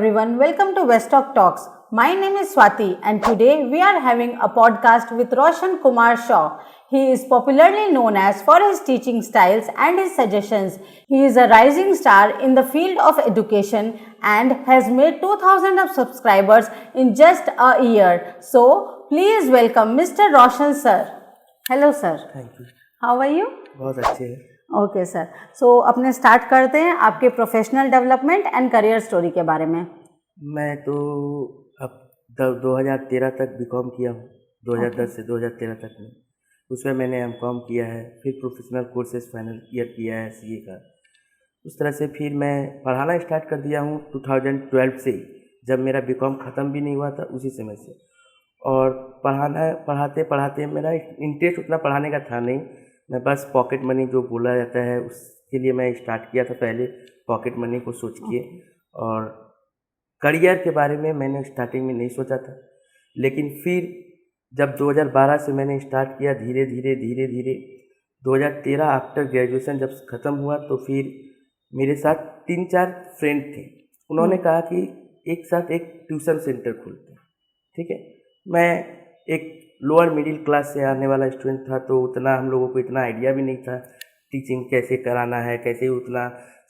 everyone, welcome to Westtalk Talks. My name is Swati and today we are having a podcast with Roshan Kumar Shaw. He is popularly known as for his teaching styles and his suggestions. He is a rising star in the field of education and has made 2000 of subscribers in just a year. So, please welcome Mr. Roshan sir. Hello sir. Thank you. How are you? बहुत अच्छे हैं। Okay sir, सो अपने start करते हैं आपके professional development and career story के बारे में। मैं तो अब 2013 तक बीकॉम किया हूँ, 2010 से 2013 तक में। उसमें मैंने एमकॉम किया है, फिर प्रोफेशनल कोर्सेज फाइनल ईयर किया है सीए का। उस तरह से फिर मैं पढ़ाना स्टार्ट कर दिया हूँ 2012 से, जब मेरा बीकॉम ख़त्म भी नहीं हुआ था उसी समय से। और पढ़ाते पढ़ाते मेरा इंटरेस्ट उतना पढ़ाने का था नहीं, मैं बस पॉकेट मनी जो बोला जाता है उसके लिए मैं स्टार्ट किया था पहले, पॉकेट मनी को सोच के। और करियर के बारे में मैंने स्टार्टिंग में नहीं सोचा था, लेकिन फिर जब 2012 से मैंने स्टार्ट किया, धीरे धीरे 2013 आफ्टर ग्रेजुएशन जब ख़त्म हुआ तो फिर मेरे साथ 3-4 फ्रेंड थे। उन्होंने कहा कि एक साथ एक ट्यूशन सेंटर खोलते हैं, ठीक है। मैं एक लोअर मिडिल क्लास से आने वाला स्टूडेंट था, तो उतना हम लोगों को इतना आइडिया भी नहीं था टीचिंग कैसे कराना है, कैसे उतना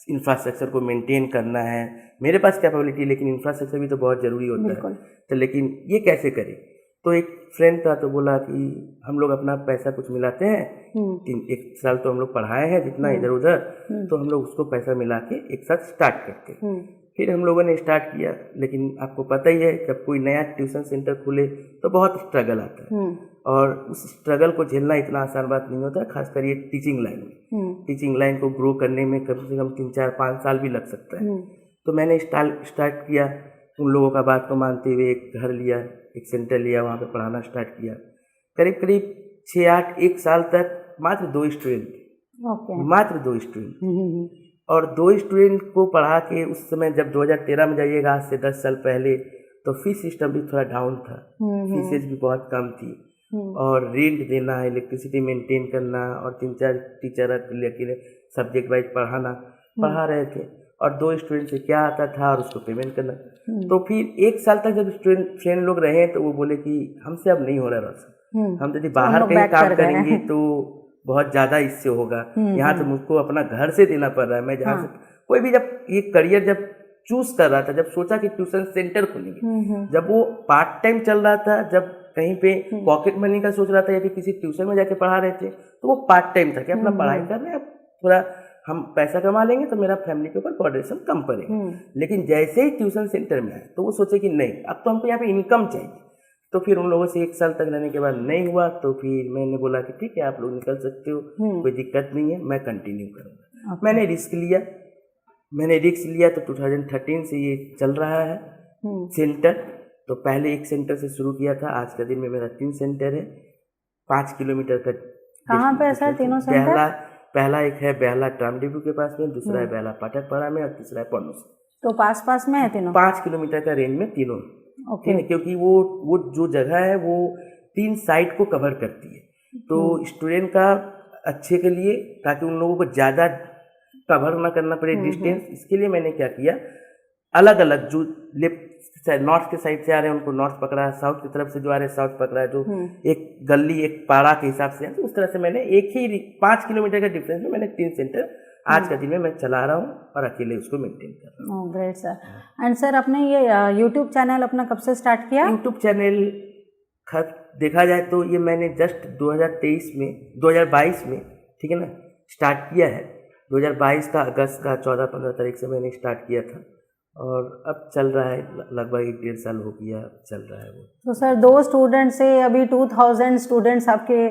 इंफ्रास्ट्रक्चर को मेंटेन करना है। मेरे पास कैपेबिलिटी, लेकिन इंफ्रास्ट्रक्चर भी तो बहुत ज़रूरी होता है, तो लेकिन ये कैसे करें। तो एक फ्रेंड था तो बोला कि हम लोग अपना पैसा कुछ मिलाते हैं, 1 साल तो हम लोग पढ़ाए हैं जितना इधर उधर, तो हम लोग उसको पैसा मिला के एक साथ स्टार्ट करते हैं। फिर हम लोगों ने स्टार्ट किया, लेकिन आपको पता ही है जब कोई नया ट्यूशन सेंटर खुले तो बहुत स्ट्रगल आता है, और उस स्ट्रगल को झेलना इतना आसान बात नहीं होता, खासकर ये टीचिंग लाइन में। टीचिंग लाइन को ग्रो करने में कम से कम 3-4-5 साल भी लग सकता है। तो मैंने स्टार्ट किया, उन लोगों का बात को मानते हुए एक घर लिया, एक सेंटर लिया, वहाँ पे पढ़ाना स्टार्ट किया। करीब 6-8 साल तक मात्र 2 स्टूडेंट, मात्र 2 स्टूडेंट। और 2 स्टूडेंट को पढ़ा के उस समय, जब 2013 में जाइएगा, आज से 10 साल पहले, तो फीस सिस्टम भी थोड़ा डाउन था, फीसेज भी बहुत कम थी, और रेंट देना, इलेक्ट्रिसिटी मेंटेन करना, और 3-4 टीचर लेके सब्जेक्ट वाइज पढ़ा रहे थे, और 2 स्टूडेंट से क्या आता था और उसको पेमेंट करना। तो फिर 1 साल तक जब फ्रेंड लोग रहे तो वो बोले कि हमसे अब नहीं हो रहा रोशन, हम यदि बाहर कहीं काम करेंगे तो बहुत ज़्यादा इससे होगा, यहाँ तो मुझको अपना घर से देना पड़ रहा है। मैं जहाँ से कोई भी जब ये करियर जब चूज कर रहा था, जब सोचा कि ट्यूशन सेंटर खोलेंगे, जब वो पार्ट टाइम चल रहा था, जब कहीं पे पॉकेट मनी का सोच रहा था या फिर किसी ट्यूशन में जाके पढ़ा रहे थे, तो वो पार्ट टाइम था कि अपना पढ़ाई कर रहे हैं, थोड़ा हम पैसा कमा लेंगे तो मेरा फैमिली के ऊपर बर्डन कम पड़ेगा। लेकिन जैसे ही ट्यूशन सेंटर में आए तो वो सोचे कि नहीं, अब तो हमको यहाँ पे इनकम चाहिए। तो फिर उन लोगों से 1 साल तक रहने के बाद नहीं हुआ, तो फिर मैंने बोला कि ठीक है, आप लोग निकल सकते हो, कोई दिक्कत नहीं है, मैं कंटिन्यू करूँगा। मैंने रिस्क लिया तो 2013 से ये चल रहा है सेंटर। तो पहले एक सेंटर से शुरू किया था, आज के दिन में मेरा 3 सेंटर है, 5 किलोमीटर का। कहाँ पे है सर तीनों सेंटर? पहला एक है बेहला ट्राम डिपो के पास में, दूसरा है बेहला पाठकपाड़ा में, और तीसरा है पन्नूस। तो पास में है तीनों, 5 किलोमीटर का रेंज में तीनों, ठीक है। क्योंकि वो जो जगह है वो 3 साइट को कवर करती है, तो स्टूडेंट का अच्छे के लिए, ताकि उन लोगों को ज़्यादा कवर ना करना पड़े डिस्टेंस, इसके लिए मैंने क्या किया, अलग अलग जो लेफ्ट नॉर्थ के साइड से आ रहे हैं उनको नॉर्थ पकड़ा है, साउथ की तरफ से जो आ रहे हैं साउथ पकड़ा है, जो एक गली एक पाड़ा के हिसाब से है, तो उस तरह से मैंने एक ही 5 किलोमीटर का डिफरेंस में मैंने 3 सेंटर आज का दिन में मैं चला रहा हूँ, और अकेले उसको मेंटेन कर रहा हूँ। Great sir. एंड सर, आपने ये यूट्यूब चैनल अपना कब से स्टार्ट किया? यूट्यूब चैनल देखा जाए तो ये मैंने जस्ट 2022 में, ठीक है ना, स्टार्ट किया है। 2022 का अगस्त का 14-15 तारीख से मैंने स्टार्ट किया था, और अब चल रहा है, लगभग 1-1.5 साल हो गया चल रहा है वो। तो सर 2 स्टूडेंट से अभी 2000 स्टूडेंट्स आपके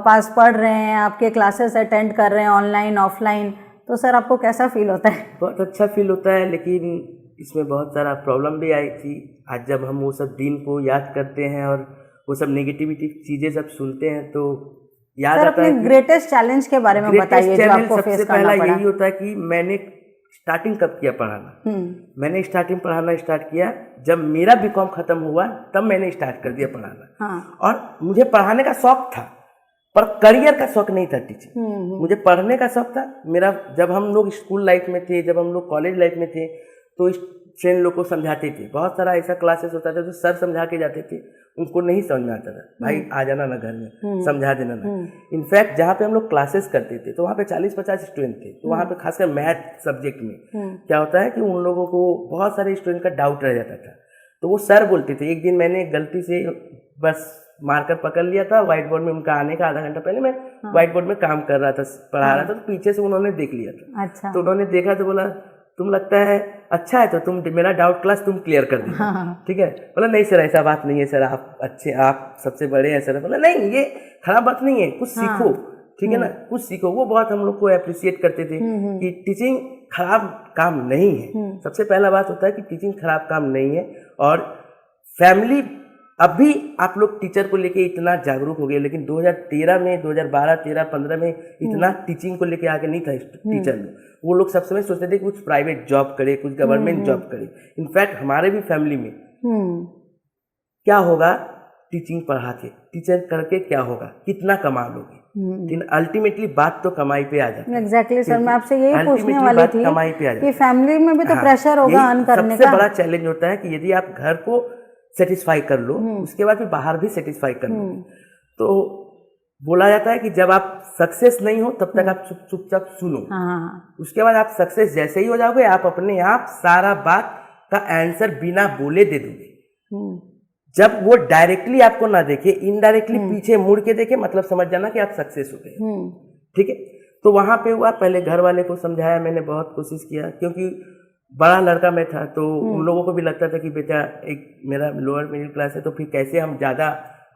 पास पढ़ रहे हैं, आपके क्लासेस अटेंड कर रहे हैं ऑनलाइन ऑफलाइन, तो सर आपको कैसा फील होता है? बहुत अच्छा फील होता है, लेकिन इसमें बहुत सारा प्रॉब्लम भी आई थी। आज जब हम वो सब दिन को याद करते हैं और वो सब नेगेटिविटी चीज़ें सब सुनते हैं तो याद आता है। ग्रेटेस्ट चैलेंज के बारे में बताइए जो आपको फेस करना पड़ा। यही होता है कि मैंने स्टार्टिंग कब किया पढ़ाना, मैंने स्टार्टिंग पढ़ाना स्टार्ट किया जब मेरा बीकॉम खत्म हुआ, तब मैंने स्टार्ट कर दिया पढ़ाना। और मुझे पढ़ाने का शौक था, पर करियर का शौक नहीं था टीचिंग, मुझे पढ़ने का शौक था। मेरा जब हम लोग स्कूल लाइफ में थे, जब हम लोग कॉलेज लाइफ में थे, तो फ्रेंड लोग को समझाते थे। बहुत सारा ऐसा क्लासेस होता था जो सर समझा के जाते थे, उनको नहीं समझ में आता था, भाई आ जाना ना घर में समझा देना ना। इनफैक्ट जहाँ पे हम लोग क्लासेस करते थे तो वहाँ पे 40-50 स्टूडेंट थे, तो वहाँ पे खासकर मैथ सब्जेक्ट में क्या होता है कि उन लोगों को बहुत सारे स्टूडेंट का डाउट रह जाता था, तो वो सर बोलते थे। एक दिन मैंने गलती से बस मार्कर पकड़ लिया था, व्हाइट बोर्ड में उनका आने का आधा घंटा पहले मैं व्हाइट बोर्ड में काम कर रहा था, पढ़ा रहा था, तो पीछे से उन्होंने देख लिया था। अच्छा। तो उन्होंने देखा तो बोला तुम लगता है अच्छा है तो तुम मेरा डाउट क्लास तुम क्लियर कर दो। ठीक है, बोला नहीं सर ऐसा बात नहीं है सर, आप अच्छे, आप सबसे बड़े हैं सर। बोला नहीं ये खराब बात नहीं है, कुछ सीखो, ठीक है ना, कुछ सीखो। वो बहुत हम लोग को अप्रिशिएट करते थे कि टीचिंग खराब काम नहीं है। सबसे पहला बात होता है कि टीचिंग खराब काम नहीं है। और फैमिली, अभी आप लोग टीचर को लेके इतना जागरूक हो गए, लेकिन 2013 में, 2012, 13, 15 में इतना टीचिंग को लेके आगे नहीं था टीचर लोग। वो लोग सब समय सोचते थे कि कुछ प्राइवेट जॉब करे, कुछ गवर्नमेंट जॉब करे। इनफैक्ट हमारे भी फैमिली में क्या होगा, टीचिंग पढ़ा के, टीचर करके क्या होगा, कितना कमा लोगे, लेकिन अल्टीमेटली बात तो कमाई पे आ जाती है। एग्जैक्टली सर, मैं आपसे यही पूछने वाली थी कमाई पे आ जाती है कि फैमिली में भी तो प्रेशर होगा अर्न करने का। सबसे बड़ा चैलेंज होता है कि यदि आप घर को सेटिस्फाई कर लो, उसके बाद फिर बाहर भी सेटिस्फाई कर लो। तो बोला जाता है कि जब आप सक्सेस नहीं हो तब तक आप चुपचाप सुनो, उसके बाद आप सक्सेस जैसे ही हो जाओगे, आप अपने आप सारा बात का आंसर बिना बोले दे दोगे। जब वो डायरेक्टली आपको ना देखे, इनडायरेक्टली पीछे मुड़ के देखे, मतलब समझ जाना कि आप सक्सेस हो गए। ठीक है, तो वहां पे हुआ, पहले घर वाले को समझाया मैंने, बहुत कोशिश किया, क्योंकि बड़ा लड़का मैं था तो उन लोगों को भी लगता था कि बेटा एक मेरा लोअर मिडिल क्लास है, तो फिर कैसे हम ज़्यादा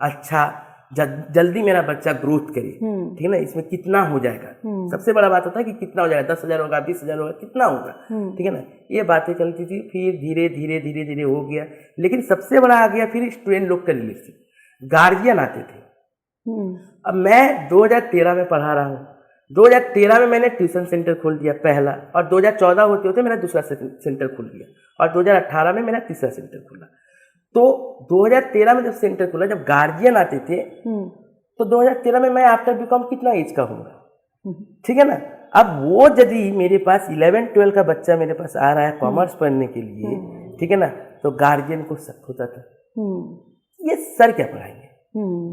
अच्छा जल्दी मेरा बच्चा ग्रोथ करे, ठीक है ना, इसमें कितना हो जाएगा। सबसे बड़ा बात होता है कि कितना हो जाएगा, 10,000 होगा, 20,000 होगा, कितना होगा, ठीक है ना, ये बातें चलती थी। फिर धीरे धीरे धीरे धीरे हो गया, लेकिन सबसे बड़ा आ गया फिर स्टूडेंट लोग का रिलेशन, गार्जियन आते थे। अब मैं 2013 में पढ़ा रहा हूँ, 2013 में मैंने ट्यूशन सेंटर खोल दिया पहला, और 2014 होते होते मेरा दूसरा सेंटर खुल गया, और 2018 में मेरा तीसरा सेंटर खुला। तो 2013 में जब सेंटर खुला, जब गार्जियन आते थे, तो 2013 में मैं आफ्टर बीकॉम कितना एज का होगा, ठीक है ना। अब वो यदि मेरे पास 11-12 का बच्चा मेरे पास आ रहा है कॉमर्स पढ़ने के लिए, ठीक है ना, तो गार्जियन को शक होता था ये सर क्या पढ़ाएंगे,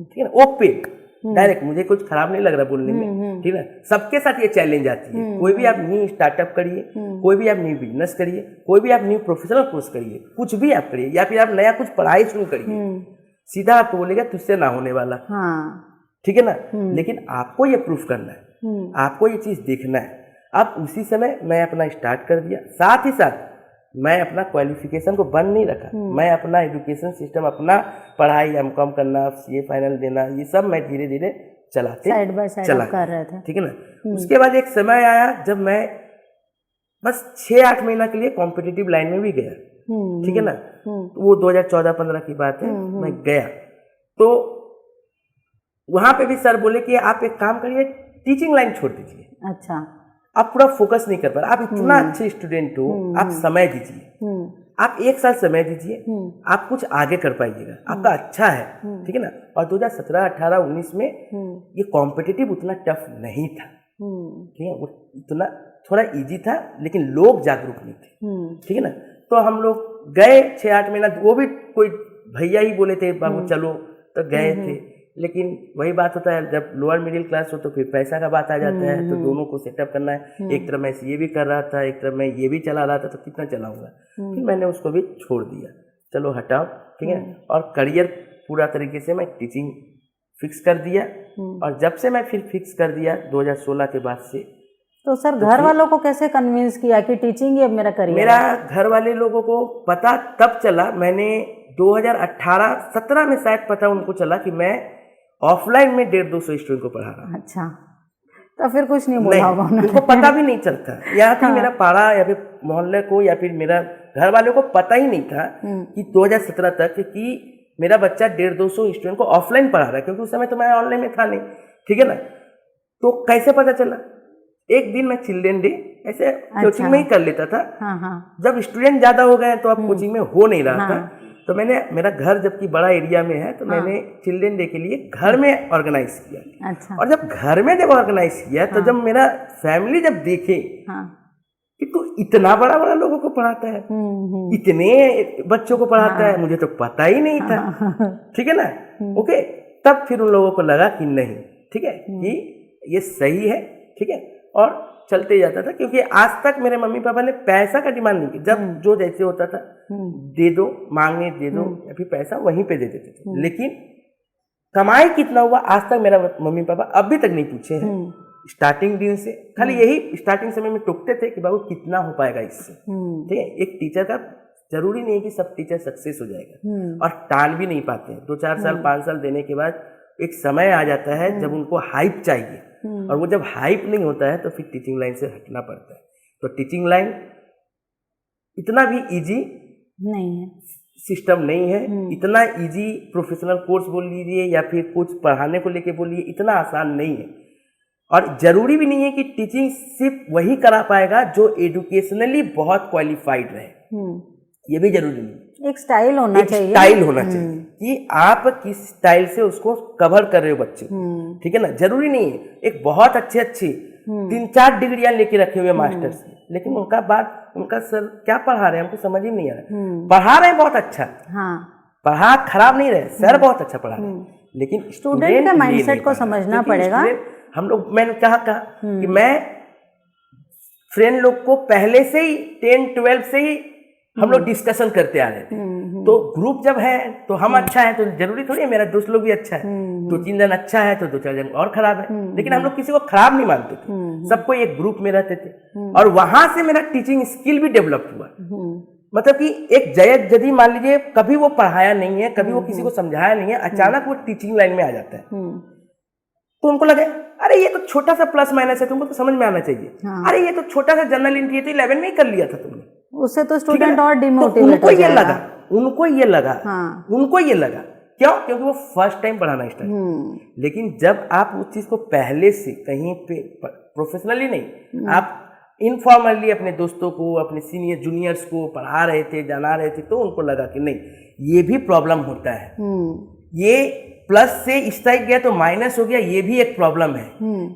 ठीक है ना, ओपन डायरेक्ट। मुझे कुछ खराब नहीं लग रहा बोलने में, ठीक है, सबके साथ ये चैलेंज आती है। कोई भी आप न्यू स्टार्टअप करिए, कोई भी आप न्यू बिजनेस करिए, कोई भी आप न्यू प्रोफेशनल कोर्स करिए, कुछ भी आप करिए, या फिर आप नया कुछ पढ़ाई शुरू करिए, सीधा आपको बोलेगा तुझसे ना होने वाला, ठीक है ना। लेकिन आपको ये प्रूफ करना है, आपको ये चीज देखना है। अब उसी समय मैं अपना स्टार्ट कर दिया, साथ ही साथ मैं अपना क्वालिफिकेशन को बंद नहीं रखा। मैं अपना एजुकेशन सिस्टम, अपना पढ़ाई, एमकॉम करना, सीए फाइनल देना, ये सब मैं धीरे धीरे चलाते साइड बाय साइड कर रहे थे, ठीक है ना। उसके बाद एक समय आया जब मैं बस 6-8 महीना के लिए कॉम्पिटिटिव लाइन में भी गया, ठीक है ना। वो 2014-15 की बात है, मैं गया तो वहां पे भी सर बोले कि आप एक काम करिए, टीचिंग लाइन छोड़ दीजिए। अच्छा, आप पूरा फोकस नहीं कर पा रहे, आप इतना अच्छे स्टूडेंट हो, आप समय दीजिए, आप 1 साल समय दीजिए, आप कुछ आगे कर पाइएगा, आपका अच्छा है, ठीक है ना। और 2017, 18, 19 में ये कॉम्पिटिटिव उतना टफ नहीं था, ठीक है, वो इतना थोड़ा इजी था, लेकिन लोग जागरूक नहीं थे, ठीक है ना। तो हम लोग गए 6-8 महीना, वो भी कोई भैया ही बोले थे बाबू चलो, तो गए थे। लेकिन वही बात होता है, जब लोअर मिडिल क्लास हो तो फिर पैसा का बात आ जाता है, तो दोनों को सेटअप करना है। एक तरफ मैं सीए भी कर रहा था, एक तरफ मैं ये भी चला रहा था, तो कितना चलाऊंगा। फिर मैंने उसको भी छोड़ दिया, चलो हटाओ, ठीक है। और करियर पूरा तरीके से मैं टीचिंग फिक्स कर दिया, और जब से मैं फिर फिक्स कर दिया 2016 के बाद से। तो सर घर वालों को कैसे कन्विंस किया कि टीचिंग ही अब मेरा करियर? मेरा घर वाले लोगों को पता तब चला, मैंने 2018-17 में शायद पता उनको चला कि मैं ऑफलाइन में 150-200 स्टूडेंट को पढ़ा रहा। अच्छा, तो फिर कुछ नहीं बोला होगा उन्होंने? उनको पता भी नहीं चलता, या फिर मेरा पाड़ा या फिर मोहल्ले को या फिर मेरा घर वालों को पता ही नहीं था कि 2017 तक कि मेरा बच्चा 150-200 स्टूडेंट को ऑफलाइन पढ़ा रहा है, क्योंकि उस समय तो मैं ऑनलाइन में था नहीं, ठीक है ना। तो कैसे पता चला? एक दिन मैं चिल्ड्रेन डे ऐसे कोचिंग में ही कर लेता था। जब स्टूडेंट ज्यादा हो गए तो अब कोचिंग में हो नहीं रहा था, तो मैंने, मेरा घर जबकि बड़ा एरिया में है, तो मैंने चिल्ड्रेन डे के लिए घर में ऑर्गेनाइज किया। अच्छा। और जब घर में जब ऑर्गेनाइज किया, तो जब मेरा फैमिली जब देखे कि तू इतना बड़ा बड़ा लोगों को पढ़ाता है, इतने बच्चों को पढ़ाता है, मुझे तो पता ही नहीं था। ठीक है ना, ओके। तब फिर उन लोगों को लगा कि नहीं, ठीक है, कि ये सही है, ठीक है, और चलते जाता था। क्योंकि आज तक मेरे मम्मी पापा ने पैसा का डिमांड नहीं की। जब जो जैसे होता था, दे दो, मांगे दे दो, या फिर पैसा वहीं पे दे देते थे। लेकिन कमाई कितना हुआ आज तक मेरा मम्मी पापा अभी तक नहीं पूछे हैं। स्टार्टिंग दिन से खाली यही स्टार्टिंग समय में टोकते थे कि बाबू कितना हो पाएगा इससे, ठीक है। एक टीचर का जरूरी नहीं है कि सब टीचर सक्सेस हो जाएगा, और टाल भी नहीं पाते हैं। 2-4 साल 5 साल देने के बाद एक समय आ जाता है जब उनको हाइप चाहिए, और वो जब हाइप नहीं होता है तो फिर टीचिंग लाइन से हटना पड़ता है। तो टीचिंग लाइन इतना भी इजी नहीं है, सिस्टम नहीं है, इतना इजी प्रोफेशनल कोर्स बोल लीजिए या फिर कुछ पढ़ाने को लेके बोलिए, इतना आसान नहीं है। और जरूरी भी नहीं है कि टीचिंग सिर्फ वही करा पाएगा जो एजुकेशनली बहुत क्वालिफाइड रहे, ये भी जरूरी नहीं। एक स्टाइल होना चाहिए, स्टाइल होना चाहिए कि आप किस स्टाइल से उसको कवर कर रहे हो बच्चे, ठीक है ना। जरूरी नहीं है एक बहुत अच्छी 3-4 डिग्रियां लेके रखे हुए मास्टर्स, लेकिन उनका सर क्या पढ़ा रहे हैं हमको समझ ही नहीं आ रहा। पढ़ा रहे हैं बहुत अच्छा, पढ़ा खराब नहीं रहे, सर बहुत अच्छा पढ़ा रहे हैं, लेकिन स्टूडेंट के माइंडसेट को समझना पड़ेगा। हम लोग, मैंने कहा कि मैं फ्रेंड लोग को पहले से ही 10-12 से ही हम लोग डिस्कशन करते आ रहे थे। तो ग्रुप जब है तो हम अच्छा है तो जरूरी थोड़ी है मेरा दोस्त लोग भी अच्छा है। 2-3 जन अच्छा है तो 2-4 जन और खराब है, लेकिन हम लोग किसी को खराब नहीं मानते थे, सबको एक ग्रुप में रहते थे। और वहां से मेरा टीचिंग स्किल भी डेवलप हुआ। मतलब कि एक जयक यदि मान लीजिए कभी वो पढ़ाया नहीं है, कभी वो किसी को समझाया नहीं है, अचानक वो टीचिंग लाइन में आ जाता है, तो उनको लगे अरे ये तो छोटा सा प्लस माइनस है, तुमको तो समझ में आना चाहिए। अरे ये तो छोटा सा जनरल एंट्री तो 11 में ही कर लिया था तुमने, उससे तो स्टूडेंट और डिमोटिवेट हो जाएगा। उनको ये लगा क्यों? क्योंकि वो फर्स्ट टाइम पढ़ाना स्टार्ट। लेकिन जब आप उस चीज को पहले से कहीं पे प्रोफेशनली नहीं, आप इनफॉर्मली अपने दोस्तों को, अपने सीनियर जूनियर्स को पढ़ा रहे थे, जाना रहे थे, तो उनको लगा कि नहीं ये भी प्रॉब्लम होता है, ये प्लस से स्ट्राइक गया तो माइनस हो गया, ये भी एक प्रॉब्लम है।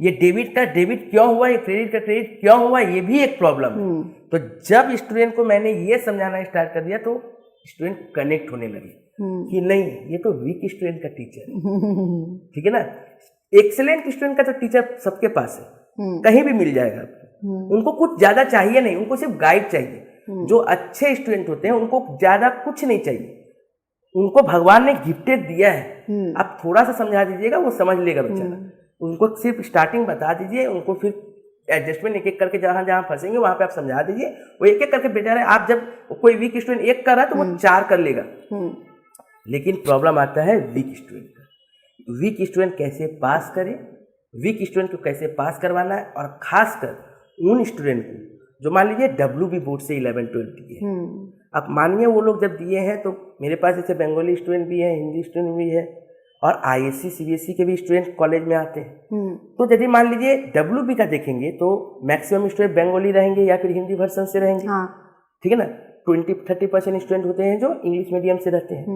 ये डेबिट का डेबिट क्यों हुआ, ये क्रेडिट का क्रेडिट क्यों हुआ, ये भी एक प्रॉब्लम है। तो जब स्टूडेंट को मैंने ये समझाना स्टार्ट कर दिया तो स्टूडेंट कनेक्ट होने लगे कि नहीं ये तो वीक स्टूडेंट का टीचर है, ठीक है ना। एक्सेलेंट स्टूडेंट का तो टीचर सबके पास है, कहीं भी मिल जाएगा आपको। उनको कुछ ज्यादा चाहिए नहीं, उनको सिर्फ गाइड चाहिए। जो अच्छे स्टूडेंट होते हैं उनको ज्यादा कुछ नहीं चाहिए, उनको भगवान ने गिफ्टेड दिया है। आप थोड़ा सा समझा दीजिएगा वो समझ लेगा बेचारा। उनको सिर्फ स्टार्टिंग बता दीजिए, उनको फिर एडजस्टमेंट एक एक करके जहां जहां फंसेंगे वहां पे आप समझा दीजिए, वो एक एक करके बेचारा। आप जब कोई वीक स्टूडेंट 1 कर रहा है तो वो 4 कर लेगा। लेकिन प्रॉब्लम आता है वीक स्टूडेंट का। वीक स्टूडेंट कैसे पास करे, वीक स्टूडेंट को कैसे पास करवाना है, और खासकर उन स्टूडेंट को जो मान लीजिए WB बोर्ड से 11-12 दिए। अब मानिए वो लोग जब दिए हैं तो मेरे पास जैसे बंगाली स्टूडेंट भी है, हिंदी स्टूडेंट भी है, और ISC CBSE के भी स्टूडेंट कॉलेज में आते हैं। तो यदि मान लीजिए WB का देखेंगे तो मैक्सिमम स्टूडेंट बंगाली रहेंगे या फिर हिंदी वर्सन से रहेंगे, ठीक है ना। 20-30% स्टूडेंट होते हैं जो इंग्लिश मीडियम से रहते हैं।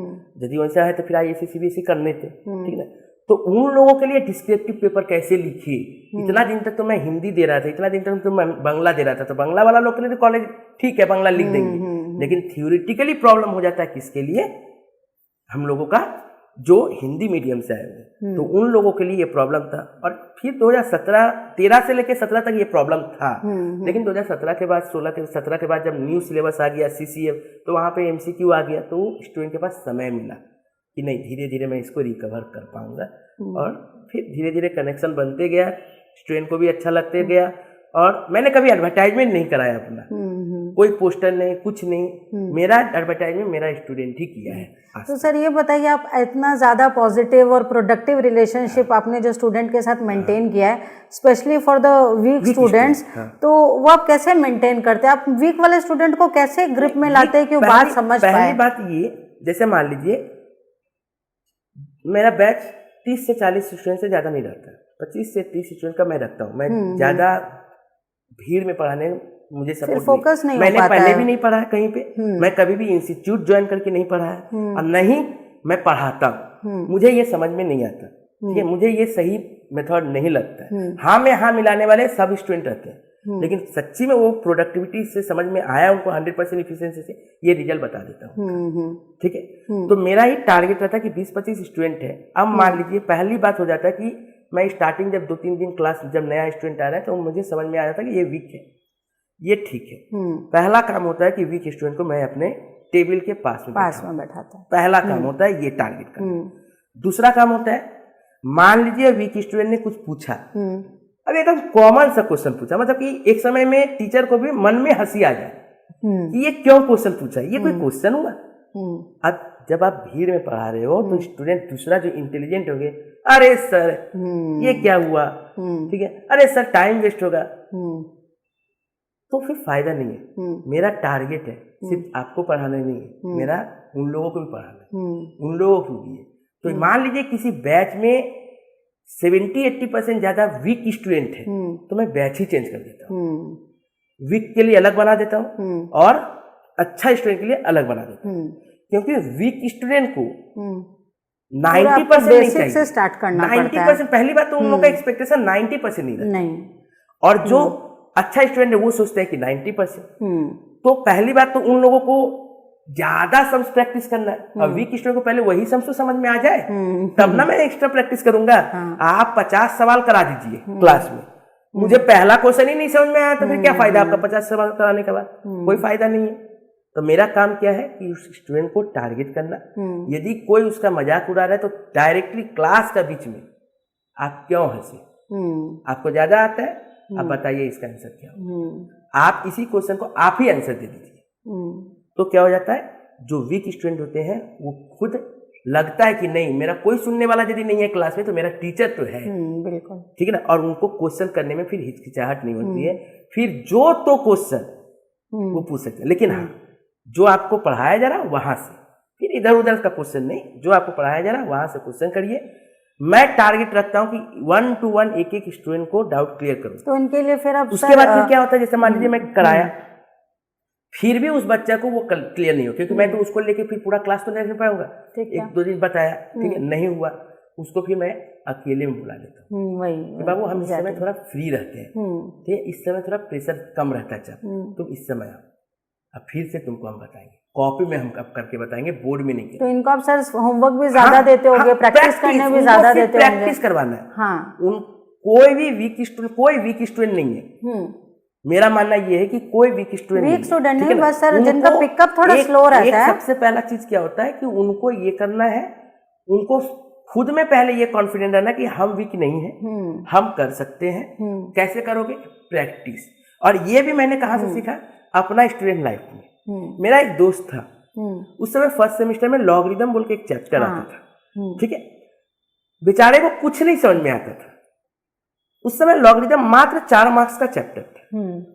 यदि वैसा है तो फिर ISC CBSE कर लेते, ठीक है ना। तो उन लोगों के लिए डिस्क्रिप्टिव पेपर कैसे लिखिए, इतना दिन तक तो मैं हिंदी दे रहा था, इतना दिन तक तो मैं बांग्ला दे रहा था, तो बांग्ला वाला लोग के लिए तो कॉलेज ठीक है बांग्ला लिख देंगे, लेकिन थियोरिटिकली प्रॉब्लम हो जाता है किसके लिए, हम लोगों का जो हिंदी मीडियम से आए हुए, तो उन लोगों के लिए ये प्रॉब्लम था। और फिर 2013 से लेकर 17 तक ये प्रॉब्लम था। लेकिन 2017 के बाद 17 के बाद जब न्यू सिलेबस आ गया CCF, तो वहाँ पे MCQ आ गया, तो स्टूडेंट के पास समय मिला कि नहीं धीरे धीरे मैं इसको रिकवर कर पाऊंगा। और फिर धीरे धीरे कनेक्शन बनते गया, स्टूडेंट को भी अच्छा लगते गया। और मैंने कभी एडवर्टाइजमेंट नहीं कराया अपना, कोई पोस्टर नहीं, कुछ नहीं, मेरा एडवर्टाइजमेंट मेरा स्टूडेंट ही किया है। तो सर ये बताइए, आप इतना ज़्यादा पॉजिटिव और प्रोडक्टिव रिलेशनशिप आपने जो स्टूडेंट के साथ मेंटेन किया है, specially for the weak students, तो वो आप कैसे मेंटेन करते हैं? आप वीक वाले स्टूडेंट को कैसे ग्रिप में लाते हैं कि वो बात समझ पाए? पहली बात ये, जैसे मान लीजिए मेरा बैच 30 से 40 स्टूडेंट से ज़्यादा नहीं रहता, 25 से 30 स्टूडेंट का मैं रखता हूँ। मैं ज़्यादा भीड़ में पढ़ाने मुझे सपोर्ट फोकस नहीं, मैंने पहले भी नहीं पढ़ा है कहीं पे, मैं कभी भी इंस्टीट्यूट ज्वाइन करके नहीं पढ़ा है, और नहीं मैं पढ़ाता हूँ। मुझे ये समझ में नहीं आता, ठीक है, मुझे ये सही मेथड नहीं लगता है। हाँ में हाँ मिलाने वाले सब स्टूडेंट रहते हैं, लेकिन सच्ची में वो प्रोडक्टिविटी से समझ में आया उनको 100% इफिशिएंसी से, ये रिजल्ट बता देता हूँ। ठीक है, तो मेरा ही टारगेट रहता है कि 20-25 स्टूडेंट है। अब मान लीजिए पहली बात हो जाता है कि मैं स्टार्टिंग जब 2-3 दिन क्लास, जब नया स्टूडेंट आ रहा है तो मुझे समझ में आ जाता है कि ये वीक है, ये ठीक है। पहला काम होता है कि वीक स्टूडेंट को मैं अपने टेबल के पास में बैठाता हूं। पहला काम होता है ये टारगेट करना। दूसरा काम होता है, मान लीजिए वीक स्टूडेंट ने कुछ पूछा, अब एकदम कॉमन सा क्वेश्चन पूछा, मतलब कि एक समय में टीचर को भी मन में हंसी आ जाए कि ये क्यों क्वेश्चन पूछा, ये कोई क्वेश्चन हुआ। अब जब आप भीड़ में पढ़ा रहे हो तो स्टूडेंट दूसरा जो इंटेलिजेंट होंगे, अरे सर ये क्या हुआ, ठीक है, अरे सर टाइम वेस्ट होगा, तो फिर फायदा नहीं है। मेरा टारगेट है सिर्फ आपको पढ़ाना नहीं है, मेरा उन लोगों को भी पढ़ाना है, उन लोगों को भी है। तो मान लीजिए किसी बैच में 70-80% ज्यादा वीक स्टूडेंट है, तो मैं बैच ही चेंज कर देता हूँ, वीक के लिए अलग बना देता हूँ और अच्छा स्टूडेंट के लिए अलग बना देता हूँ। क्योंकि वीक स्टूडेंट को 90% नहीं चाहिए, से स्टार्ट करना 90%। पहली बात तो उन लोगों का एक्सपेक्टेशन 90% नहीं रहता, और जो अच्छा स्टूडेंट है वो सोचते हैं कि 90%। तो पहली बात तो उन लोगों को ज्यादा सम्स प्रैक्टिस करना है, और वीक स्टूडेंट को पहले वही सम्स तो समझ में आ जाए, तब ना मैं एक्स्ट्रा प्रैक्टिस करूंगा। आप 50 सवाल करा दीजिए क्लास में, मुझे पहला क्वेश्चन ही नहीं समझ में आया तो फिर क्या फायदा आपका 50 सवाल कराने का बाद, कोई फायदा नहीं है। तो मेरा काम क्या है कि उस स्टूडेंट को टारगेट करना। यदि कोई उसका मजाक उड़ा रहा है तो डायरेक्टली क्लास का बीच में आप क्यों हंसे, आपको ज्यादा आता है, आप बताइए इसका आंसर क्या होगा। आप इसी क्वेश्चन को आप ही आंसर दे दीजिए, तो क्या हो जाता है, जो वीक स्टूडेंट होते हैं वो खुद लगता है कि नहीं मेरा कोई सुनने वाला यदि नहीं है क्लास में तो मेरा टीचर तो है, बिल्कुल ठीक है ना। और उनको क्वेश्चन करने में फिर हिचकिचाहट नहीं होती है, फिर जो तो क्वेश्चन वो पूछ सकते हैं। लेकिन हाँ, जो आपको पढ़ाया जा रहा है वहां से, फिर इधर उधर का क्वेश्चन नहीं, जो आपको पढ़ाया जा रहा है वहां से क्वेश्चन करिए। मैं टारगेट रखता हूँ कि 1 to 1 एक स्टूडेंट को डाउट क्लियर करूँ। तो इनके लिए फिर अब उसके बाद फिर क्या होता है, जैसे मान लीजिए मैं कराया, फिर भी उस बच्चा को वो क्लियर नहीं हो, क्योंकि मैं तो उसको लेके फिर पूरा क्लास तो नहीं कर पाऊंगा। 1-2 दिन बताया, ठीक है, नहीं हुआ, उसको फिर मैं अकेले में बुला लेता हूँ कि बाबू हम इस समय थोड़ा फ्री रहते हैं, ठीक है, इस समय थोड़ा प्रेशर कम रहता है, तुम इस समय आओ, अब फिर से तुमको हम बताएंगे, कॉपी में हम अब करके बताएंगे, बोर्ड में नहीं। तो इनको आप सर होमवर्क भी ज्यादा देते होंगे, प्रैक्टिस करने भी ज्यादा देते होंगे, प्रैक्टिस करवाना है। हाँ, कोई भी वीक स्टूडेंट नहीं है। मेरा मानना ये है कि कोई वीक स्टूडेंट नहीं, बस सर जिनका पिकअप थोड़ा स्लो रहता है। सबसे पहला चीज क्या होता है कि उनको ये करना है, उनको खुद में पहले ये कॉन्फिडेंट रहना कि हम वीक नहीं है, हम कर सकते हैं। कैसे करोगे? प्रैक्टिस। और ये भी मैंने कहाँ से सीखा? अपना स्टूडेंट लाइफ में। मेरा एक दोस्त था, उस समय फर्स्ट सेमेस्टर में लॉगरिदम बोल के एक चैप्टर आता था, ठीक है, बेचारे को कुछ नहीं समझ में आता था। उस समय लॉगरिदम मात्र 4 मार्क्स का चैप्टर था,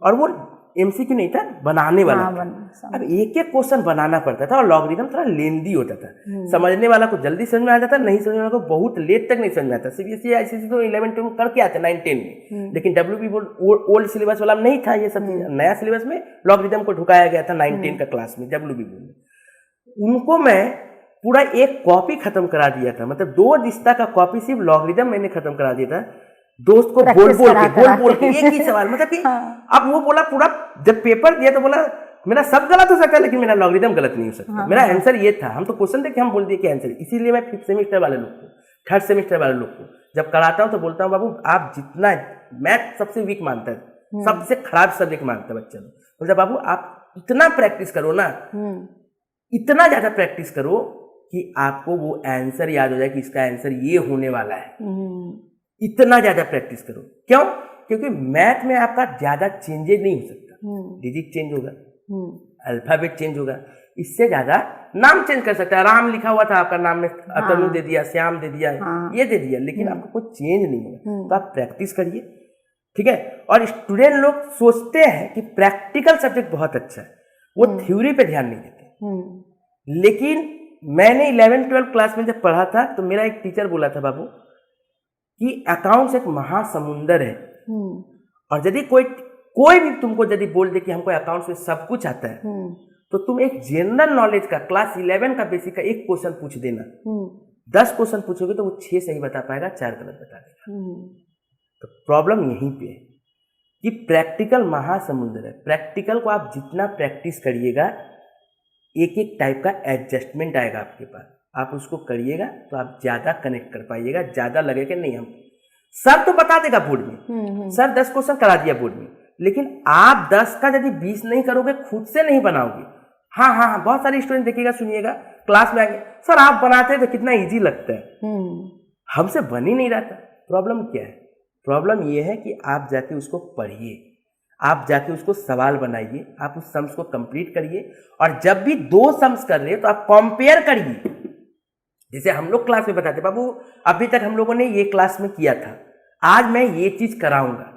और वो एमसीक्यू नहीं था, बनाने वाला था। अब एक एक क्वेश्चन बनाना पड़ता था, और लॉगरिदम थोड़ा लेंदी होता था। समझने वाला को जल्दी समझ में आ जाता, नहीं समझने वाला को बहुत लेट तक नहीं समझ में आता। सीबीएसई आईसीएसई तो 11-12 में करके आते 9-10 में, लेकिन डब्ल्यूबी बोर्ड ओल्ड सिलेबस वाला नहीं था ये सब चीज। नया सिलेबस में लॉगरिदम को ढुकाया गया था 9-10 का क्लास में डब्ल्यूबी बोर्ड में। उनको मैं पूरा एक कॉपी खत्म करा दिया था, मतलब 2 रिश्ता का कॉपी सिर्फ लॉगरिदम मैंने खत्म करा दिया था, दोस्त को बोल के एक ही सवाल, मतलब कि अब वो बोला पूरा, जब पेपर दिया तो बोला मेरा सब गलत हो सकता है लेकिन मेरा लॉगरिदम गलत नहीं हो सकता। मेरा आंसर ये था, हम तो क्वेश्चन देख के हम बोल दिए कि आंसर। इसीलिए मैं 5th सेमेस्टर वाले लोग को, 3rd सेमेस्टर वाले लोग को जब कराता हूँ तो बोलता हूँ, बाबू आप जितना मैथ सबसे वीक मानता है, सबसे खराब सब्जेक्ट मानता है बच्चा लोग, बोलता बाबू आप इतना प्रैक्टिस करो ना, इतना ज्यादा प्रैक्टिस करो कि आपको वो आंसर याद हो जाए कि इसका आंसर ये होने वाला है। इतना ज्यादा प्रैक्टिस करो। क्यों? क्योंकि मैथ में आपका ज्यादा चेंजेस नहीं हो सकता। डिजिट चेंज होगा, अल्फाबेट चेंज होगा, इससे ज्यादा नाम चेंज कर सकता है। राम लिखा हुआ था, आपका नाम में अतनु दे दिया, श्याम दे दिया, ये दे दिया, लेकिन आपको कुछ चेंज नहीं होगा। तो आप प्रैक्टिस करिए, ठीक है। और स्टूडेंट लोग सोचते हैं कि प्रैक्टिकल सब्जेक्ट बहुत अच्छा है, वो थ्योरी पे ध्यान नहीं देते। लेकिन मैंने 11-12 क्लास में जब पढ़ा था तो मेरा एक टीचर बोला था, बाबू कि अकाउंट्स एक महासमुंदर है, और यदि कोई भी तुमको यदि बोल दे कि हमको अकाउंट्स में सब कुछ आता है, तो तुम एक जनरल नॉलेज का क्लास 11 का बेसिक का एक क्वेश्चन पूछ देना, 10 क्वेश्चन पूछोगे तो वो 6 सही बता पाएगा, 4 गलत बता देगा। तो प्रॉब्लम यहीं पे है। कि प्रैक्टिकल महासमुद्र है। प्रैक्टिकल को आप जितना प्रैक्टिस करिएगा, एक एक टाइप का एडजस्टमेंट आएगा आपके पास, आप उसको करिएगा तो आप ज़्यादा कनेक्ट कर पाइएगा, ज़्यादा लगेगा नहीं। हम सर तो बता देगा बोर्ड में, सर 10 क्वेश्चन करा दिया बोर्ड में, लेकिन आप 10 का यदि 20 नहीं करोगे, खुद से नहीं बनाओगे। हाँ, बहुत सारे स्टूडेंट देखिएगा, सुनिएगा, क्लास में आएंगे, सर आप बनाते हैं तो कितना ईजी लगता है, हमसे बन ही नहीं रहा था। प्रॉब्लम क्या है? प्रॉब्लम ये है कि आप जाके उसको पढ़िए, आप जाके उसको सवाल बनाइए, आप उस सम्स को कंप्लीट करिए, और जब भी 2 सम्स कर रहे हो तो आप कंपेयर करिए। जैसे हम लोग क्लास में बताते, बाबू अभी तक हम लोगों ने ये क्लास में किया था, आज मैं ये चीज कराऊंगा,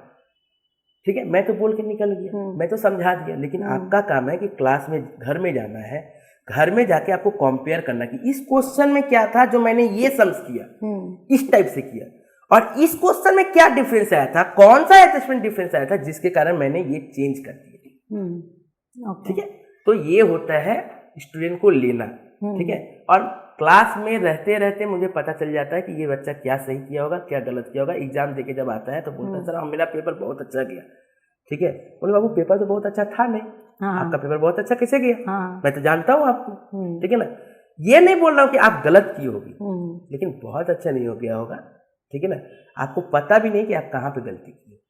ठीक है, मैं तो बोल के निकल गया, मैं तो समझा दिया, लेकिन आपका काम है कि क्लास में, घर में जाना है, घर में जाके आपको कंपेयर करना कि इस क्वेश्चन में क्या था जो मैंने ये सम्स किया, इस टाइप से किया, और इस क्वेश्चन में क्या डिफरेंस आया था, कौन सा एडजस्टमेंट डिफरेंस आया था जिसके कारण मैंने ये चेंज कर दिया। ठीक है, तो ये होता है स्टूडेंट को लेना, ठीक है। और क्लास में रहते रहते मुझे पता चल जाता है कि ये बच्चा क्या सही किया होगा, क्या गलत किया होगा। एग्जाम देके जब आता है तो बोलता है, सर मेरा पेपर बहुत अच्छा गया, ठीक है। बोले बाबू पेपर तो बहुत अच्छा था नहीं, आपका पेपर बहुत अच्छा कैसे गया, मैं तो जानता हूँ आपको, ठीक है ना। ये नहीं बोल रहा हूँ कि आप गलत की होगी, लेकिन बहुत अच्छा नहीं हो गया होगा, ठीक है ना। आपको पता भी नहीं कि आप कहाँ पे गलती की,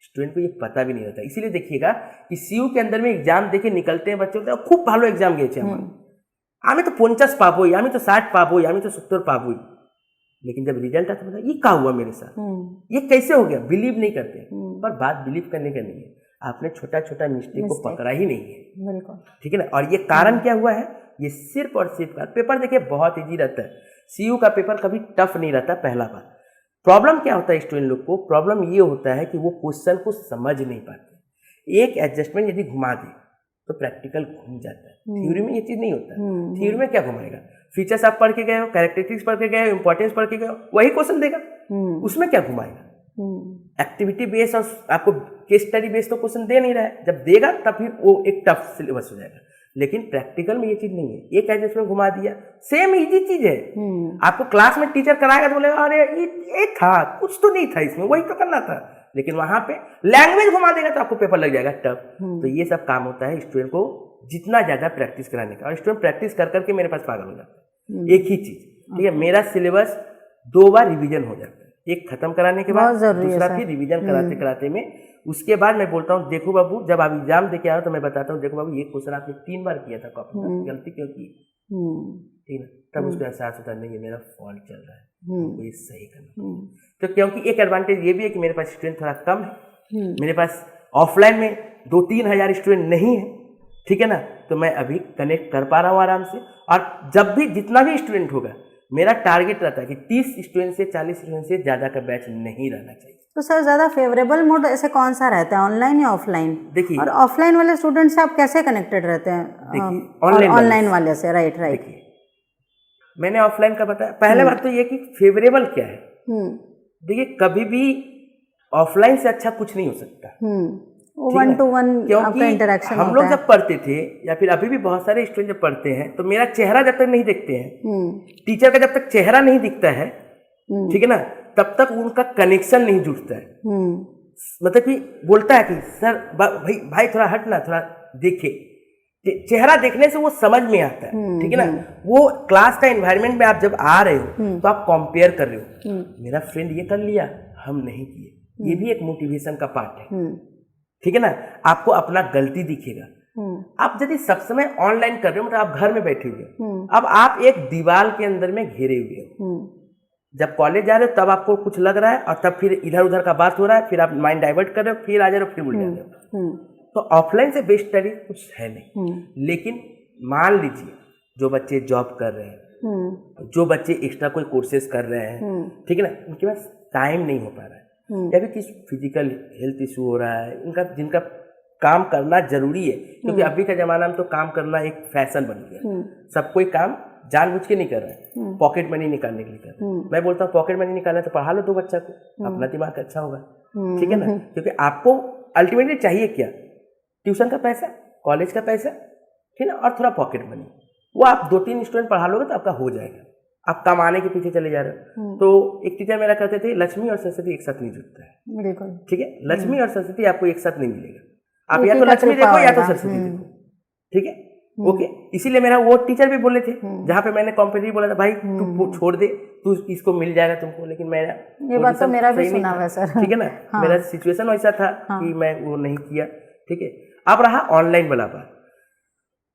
स्टूडेंट को ये पता भी नहीं होता। इसीलिए देखिएगा कि सीयू के अंदर में एग्जाम देके निकलते हैं बच्चे, होते हैं खूब भालो एग्जाम गए, আমি तो 50 पाबोई, আমি तो 60 पाबोई, আমি तो 70 पाबोई, लेकिन जब रिजल्ट आता है ये क्या हुआ मेरे साथ, ये कैसे हो गया, बिलीव नहीं करते। पर बात बिलीव करने का नहीं है, आपने छोटा छोटा मिस्टेक को पकड़ा ही नहीं है, बिल्कुल, ठीक है ना। और ये कारण क्या हुआ है, ये सिर्फ और सिर्फ पेपर देखिए बहुत ईजी रहता है, सीयू का पेपर कभी टफ नहीं रहता पहला बार। प्रॉब्लम क्या होता है स्टूडेंट लोग को, प्रॉब्लम ये होता है कि वो क्वेश्चन को समझ नहीं पाते। एक एडजस्टमेंट यदि घुमा दे तो प्रैक्टिकल घूम जाता है, थ्योरी में ये चीज नहीं होता है। थ्योरी में क्या घुमाएगा, फीचर्स आप पढ़ के गए हो, कैरेक्टरिस्टिक्स पढ़ के गए हो, इंपॉर्टेंस पढ़ के गए हो, वही क्वेश्चन देगा, उसमें क्या घुमाएगा। एक्टिविटी बेस्ड और आपको केस स्टडी बेस्ड तो क्वेश्चन दे नहीं रहा है, जब देगा तब फिर वो एक टफ सिलेबस हो जाएगा। लेकिन प्रैक्टिकल में ये चीज नहीं है, एक एडजस्टमेंट घुमा दिया, सेम इजी चीज है। आपको क्लास में टीचर कराएगा तो बोलेगा अरे ये था, कुछ तो नहीं था इसमें, वही तो करना था, लेकिन वहां पे लैंग्वेज घुमा देगा तो आपको पेपर लग जाएगा टफ। तो ये सब काम होता है स्टूडेंट को जितना ज्यादा प्रैक्टिस कराने का, और स्टूडेंट प्रैक्टिस कर करके मेरे पास पागल हो जाता है। एक ही चीज, ठीक है, मेरा सिलेबस 2 बार रिवीजन हो जाता है, एक खत्म कराने के बाद दूसरा फिर रिवीजन कराते कराते में, उसके बाद मैं बोलता हूँ देखो बाबू, जब आप एग्जाम देके आओ तो मैं बताता हूँ देखो बाबू ये क्वेश्चन आपने 3 बार किया था कॉपी में, गलती क्यों की, ठीक है, तब उसको एहसास होता नहीं है मेरा फॉल्ट चल रहा है, तो ये सही करना। तो क्योंकि एक एडवांटेज ये भी है कि मेरे पास स्टूडेंट थोड़ा कम है, मेरे पास ऑफलाइन में 2-3 हज़ार स्टूडेंट नहीं है, ठीक है ना, तो मैं अभी कनेक्ट कर पा रहा हूँ आराम से। और जब भी जितना भी स्टूडेंट होगा, मेरा टारगेट रहता है कि 30 स्टूडेंट से 40 स्टूडेंट से ज़्यादा का बैच नहीं रहना चाहिए। तो सर ज़्यादा फेवरेबल मोड ऐसे कौन सा रहता है, ऑनलाइन या ऑफलाइन? देखिए, और ऑफलाइन वाले स्टूडेंट से आप कैसे कनेक्टेड रहते हैं? देखिए ऑनलाइन वाले से, राइट। देखिए मैंने ऑफलाइन का बताया, पहले बात तो ये कि फेवरेबल क्या है। देखिए कभी भी ऑफलाइन से अच्छा कुछ नहीं हो सकता, 1-to-1 आपका इंटरेक्शन हम लोग जब पढ़ते थे, या फिर अभी भी बहुत सारे स्टूडेंट जब पढ़ते हैं, तो मेरा चेहरा जब तक नहीं देखते हैं, टीचर का जब तक चेहरा नहीं दिखता है, ठीक है ना, तब तक उनका कनेक्शन नहीं जुड़ता है। मतलब कि बोलता है कि सर भाई थोड़ा हट ना, थोड़ा देखे, चेहरा देखने से वो समझ में आता है, ठीक है ना। वो क्लास का एनवायरनमेंट में आप जब आ रहे हो तो आप कंपेयर कर रहे हो, मेरा फ्रेंड ये कर लिया, हम नहीं किए, ये भी एक मोटिवेशन का पार्ट है, ठीक है ना। आपको अपना गलती दिखेगा। आप यदि सब समय ऑनलाइन कर रहे हो, मतलब आप घर में बैठे हुए, अब आप एक दीवार के अंदर में घिरे हुए हो। जब कॉलेज जा रहे हो तब आपको कुछ लग रहा है, और तब फिर इधर उधर का बात हो रहा है, फिर आप माइंड डाइवर्ट कर रहे हो, फिर आ जा रहे हो, फिर उड़ जा रहे हो। तो ऑफलाइन से बेस्ट स्टडी कुछ है नहीं। लेकिन मान लीजिए जो बच्चे जॉब कर रहे हैं, जो बच्चे एक्स्ट्रा कोई कोर्सेज कर रहे हैं, ठीक है ना, उनके पास टाइम नहीं हो पा रहा है, या फिर किसी फिजिकल हेल्थ इशू हो रहा है, इनका जिनका काम करना जरूरी है, क्योंकि अभी का जमाना में तो काम करना एक फैशन बन गया, सब कोई काम जानबूझ के नहीं कर रहा है, पॉकेट मनी निकालने के लिए कर रहा है। मैं बोलता हूँ पॉकेट मनी निकालना तो पढ़ा लो 2 बच्चा को, अपना दिमाग अच्छा होगा, ठीक है ना। क्योंकि आपको अल्टीमेटली चाहिए क्या, ट्यूशन का पैसा, कॉलेज का पैसा, ठीक है ना, और थोड़ा पॉकेट मनी, वो आप 2-3 स्टूडेंट पढ़ा लोगे तो आपका हो जाएगा। आप कमाने के पीछे चले जा रहे हो। तो एक टीचर मेरा कहते थे लक्ष्मी और सरस्वती एक साथ नहीं जुटता है। बिल्कुल। ठीक है, लक्ष्मी और सरस्वती आपको एक साथ नहीं मिलेगा। आप या तो लक्ष्मी देखो या तो सरस्वती देखो। ठीक है, ओके। इसीलिए मेरा वो टीचर भी बोले थे, जहाँ पे मैंने कॉम्पिटिटिव बोला था भाई तू छोड़ दे, तू इसको मिल जाएगा तुमको, लेकिन मेरा ये बात तो मेरा भी सुना हुआ है सर। ठीक है ना। मेरा सिचुएशन वैसा था कि मैं वो नहीं किया। ठीक है, अब रहा ऑनलाइन वाला बात।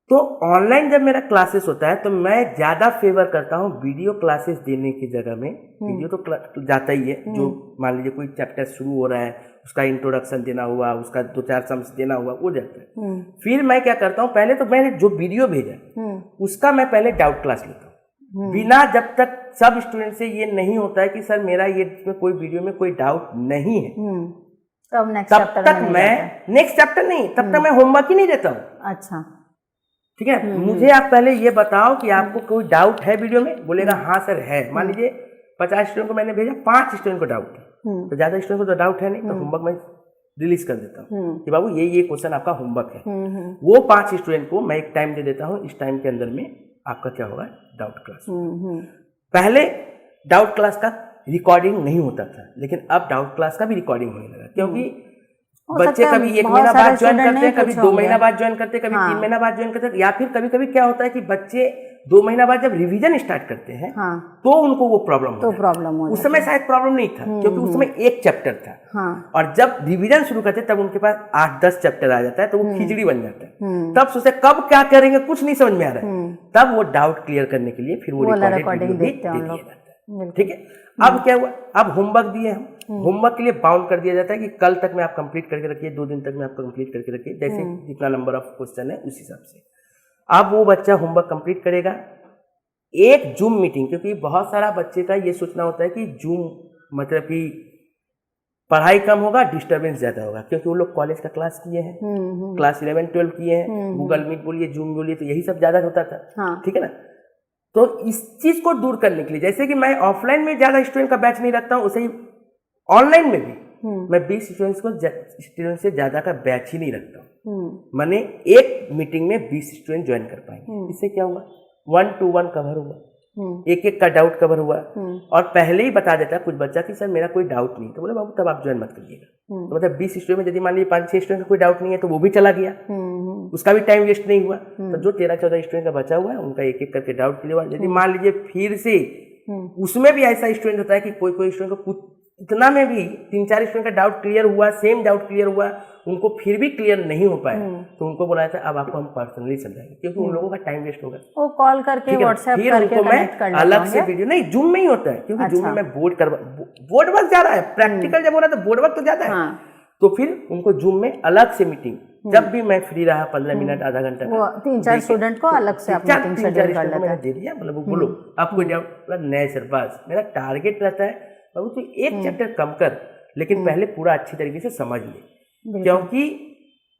तो ऑनलाइन जब मेरा क्लासेस होता है तो मैं ज़्यादा फेवर करता हूँ वीडियो क्लासेस देने की जगह में। वीडियो तो जाता ही है, जो मान लीजिए कोई चैप्टर शुरू हो रहा है उसका इंट्रोडक्शन देना हुआ, उसका 2-4 सम्स देना हुआ, वो जाता है। फिर मैं क्या करता हूँ, पहले तो मैंने जो वीडियो भेजा उसका मैं पहले डाउट क्लास लेता हूँ, बिना जब तक सब स्टूडेंट से ये नहीं होता है कि सर मेरा ये कोई वीडियो में कोई डाउट नहीं है, तब तक मैं नेक्स्ट चैप्टर नहीं, तब तक मैं होमवर्क ही नहीं देता हूँ। अच्छा, ठीक है। मुझे आप पहले ये बताओ कि आपको कोई डाउट है वीडियो में, बोलेगा हाँ सर है। मान लीजिए 50 स्टूडेंट को मैंने भेजा, 5 स्टूडेंट को डाउट है, तो ज्यादा स्टूडेंट को तो डाउट है नहीं, तो होमवर्क मैं रिलीज कर देता हूँ कि बाबू ये क्वेश्चन आपका होमवर्क है। वो 5 स्टूडेंट को मैं एक टाइम दे देता हूँ, इस टाइम के अंदर में आपका क्या होगा, डाउट क्लास। पहले डाउट क्लास का रिकॉर्डिंग नहीं होता था, लेकिन अब डाउट क्लास का भी रिकॉर्डिंग होने लगा, क्योंकि बच्चे कभी 1 महीना बाद ज्वाइन करते हैं, कभी 2 महीना बाद ज्वाइन करते हैं, कभी 3 महीना बाद ज्वाइन करते हैं, या फिर कभी कभी क्या होता है कि बच्चे 2 महीना बाद जब रिवीजन स्टार्ट करते हैं तो उनको वो प्रॉब्लम हो। उस समय शायद प्रॉब्लम नहीं था, क्योंकि उस समय एक चैप्टर था, और जब रिवीजन शुरू करते तब उनके पास 8-10 चैप्टर आ जाता है, तो वो खिचड़ी बन जाता है। तब सोचते कब क्या करेंगे कुछ नहीं समझ में आ रहा है, तब वो डाउट क्लियर करने के लिए फिर वो रिकॉर्डिंग दे दिया जाता है। ठीक है। अब क्या हुआ, अब होमवर्क दिए हम, होमवर्क के लिए बाउंड कर दिया जाता है कि कल तक में आप कंप्लीट करके रखिए, 2 दिन तक में आप कंप्लीट करके रखिए, जैसे जितना नंबर ऑफ क्वेश्चन है उस हिसाब से। अब वो बच्चा होमवर्क कंप्लीट करेगा, एक जूम मीटिंग, क्योंकि बहुत सारा बच्चे का ये सोचना होता है कि जूम मतलब कि पढ़ाई कम होगा, डिस्टर्बेंस ज्यादा होगा, क्योंकि वो लोग कॉलेज का क्लास किए हैं, क्लास 11-12 किए हैं, गूगल मीट बोलिए, जूम बोलिए, तो यही सब ज्यादा होता था। ठीक है ना। तो इस चीज को दूर करने के लिए, जैसे कि मैं ऑफलाइन में ज्यादा स्टूडेंट का बैच नहीं रखता हूँ, उसे ही ऑनलाइन में भी मैं 20 स्टूडेंट से ज्यादा का बैच ही नहीं रखता हूँ। मैंने एक मीटिंग में 20 स्टूडेंट ज्वाइन कर पाएंगे। इससे क्या हुआ, 1-to-1 कवर हुआ, एक का डाउट कवर हुआ, और पहले ही बता देता कुछ बच्चा कि सर मेरा कोई डाउट नहीं, तो बोले बाबू तब आप ज्वाइन मत करिएगा। तो मतलब 20 स्टूडेंट में यदि मान लीजिए 5-6 स्टूडेंट का कोई डाउट नहीं है तो वो भी चला गया, उसका भी टाइम वेस्ट नहीं हुआ। तो जो 13-14 स्टूडेंट का बचा हुआ है उनका एक करके डाउट क्लियर हुआ। यदि मान लीजिए फिर से उसमें भी ऐसा स्टूडेंट होता है कि कोई स्टूडेंट को इतना में भी 3-4 स्टूडेंट का डाउट क्लियर हुआ, सेम डाउट क्लियर हुआ, उनको फिर भी क्लियर नहीं हो पाया, तो उनको बोला था अब आपको हम पर्सनली समझाएंगे, क्योंकि उन लोगों का टाइम वेस्ट होगा। वो कॉल करके व्हाट्सएप करके कनेक्ट कर लेता हूं। अलग से वीडियो नहीं, जूम में ही होता है, क्योंकि जूम में मैं बोर्ड वर्क ज्यादा है, प्रैक्टिकल जब हो रहा है तो बोर्ड वर्क तो ज्यादा है। तो फिर उनको जूम में अलग से मीटिंग, जब भी मैं फ्री रहा 15 मिनट आधा घंटा, वो 3-4 स्टूडेंट को अलग से आप मीटिंग शेड्यूल कर लेते हैं, दे दिया। मतलब बोलो आपको डाउट नए सर, बस मेरा टारगेट रहता है बाबू तू एक चैप्टर कम कर, लेकिन पहले पूरा अच्छी तरीके से समझ ले, क्योंकि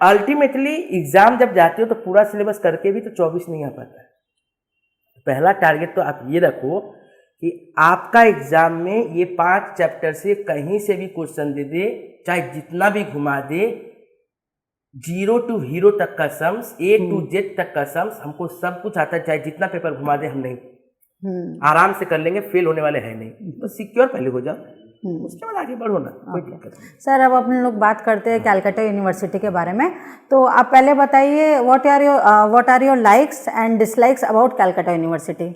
अल्टीमेटली एग्जाम जब जाते हो तो पूरा सिलेबस करके भी तो 24 नहीं आ पाता है। पहला टारगेट तो आप ये रखो कि आपका एग्जाम में ये 5 चैप्टर से कहीं से भी क्वेश्चन दे दे, चाहे जितना भी घुमा दे, 0 to हीरो तक का सम्स, A to Z तक का सम्स, हमको सब कुछ आता है, चाहे जितना पेपर घुमा दे हम नहीं, आराम से कर लेंगे, फेल होने वाले हैं नहीं। तो सिक्योर पहले हो जाओ, उसके बाद आगे बढ़ो ना, कोई दिक्कत नहीं। सर अब अपन लोग बात करते हैं कैलकाटा यूनिवर्सिटी के बारे में, तो आप पहले बताइए what are your likes and dislikes about Calcutta university.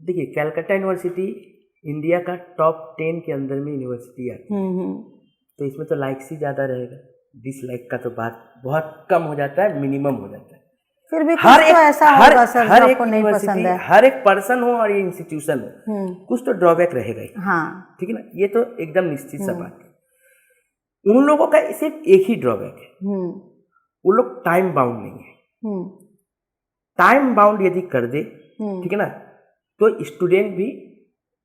देखिए कैलकाटा यूनिवर्सिटी इंडिया का टॉप 10 के अंदर में यूनिवर्सिटी आती है, तो इसमें तो लाइक्स ही ज्यादा रहेगा, डिसलाइक का तो बात बहुत कम हो जाता है, मिनिमम हो जाता है। फिर भी कुछ तो ऐसा होगा सर जो आपको नहीं पसंद है। हर एक पर्सन हो और ये इंस्टीट्यूशन हो, कुछ तो ड्रॉबैक रहेगा ही। हाँ, ठीक है ना, ये तो एकदम निश्चित सा बात है। उन लोगों का सिर्फ एक ही ड्रॉबैक है, वो लोग टाइम बाउंड नहीं है। टाइम बाउंड यदि कर दे, ठीक है ना, तो स्टूडेंट भी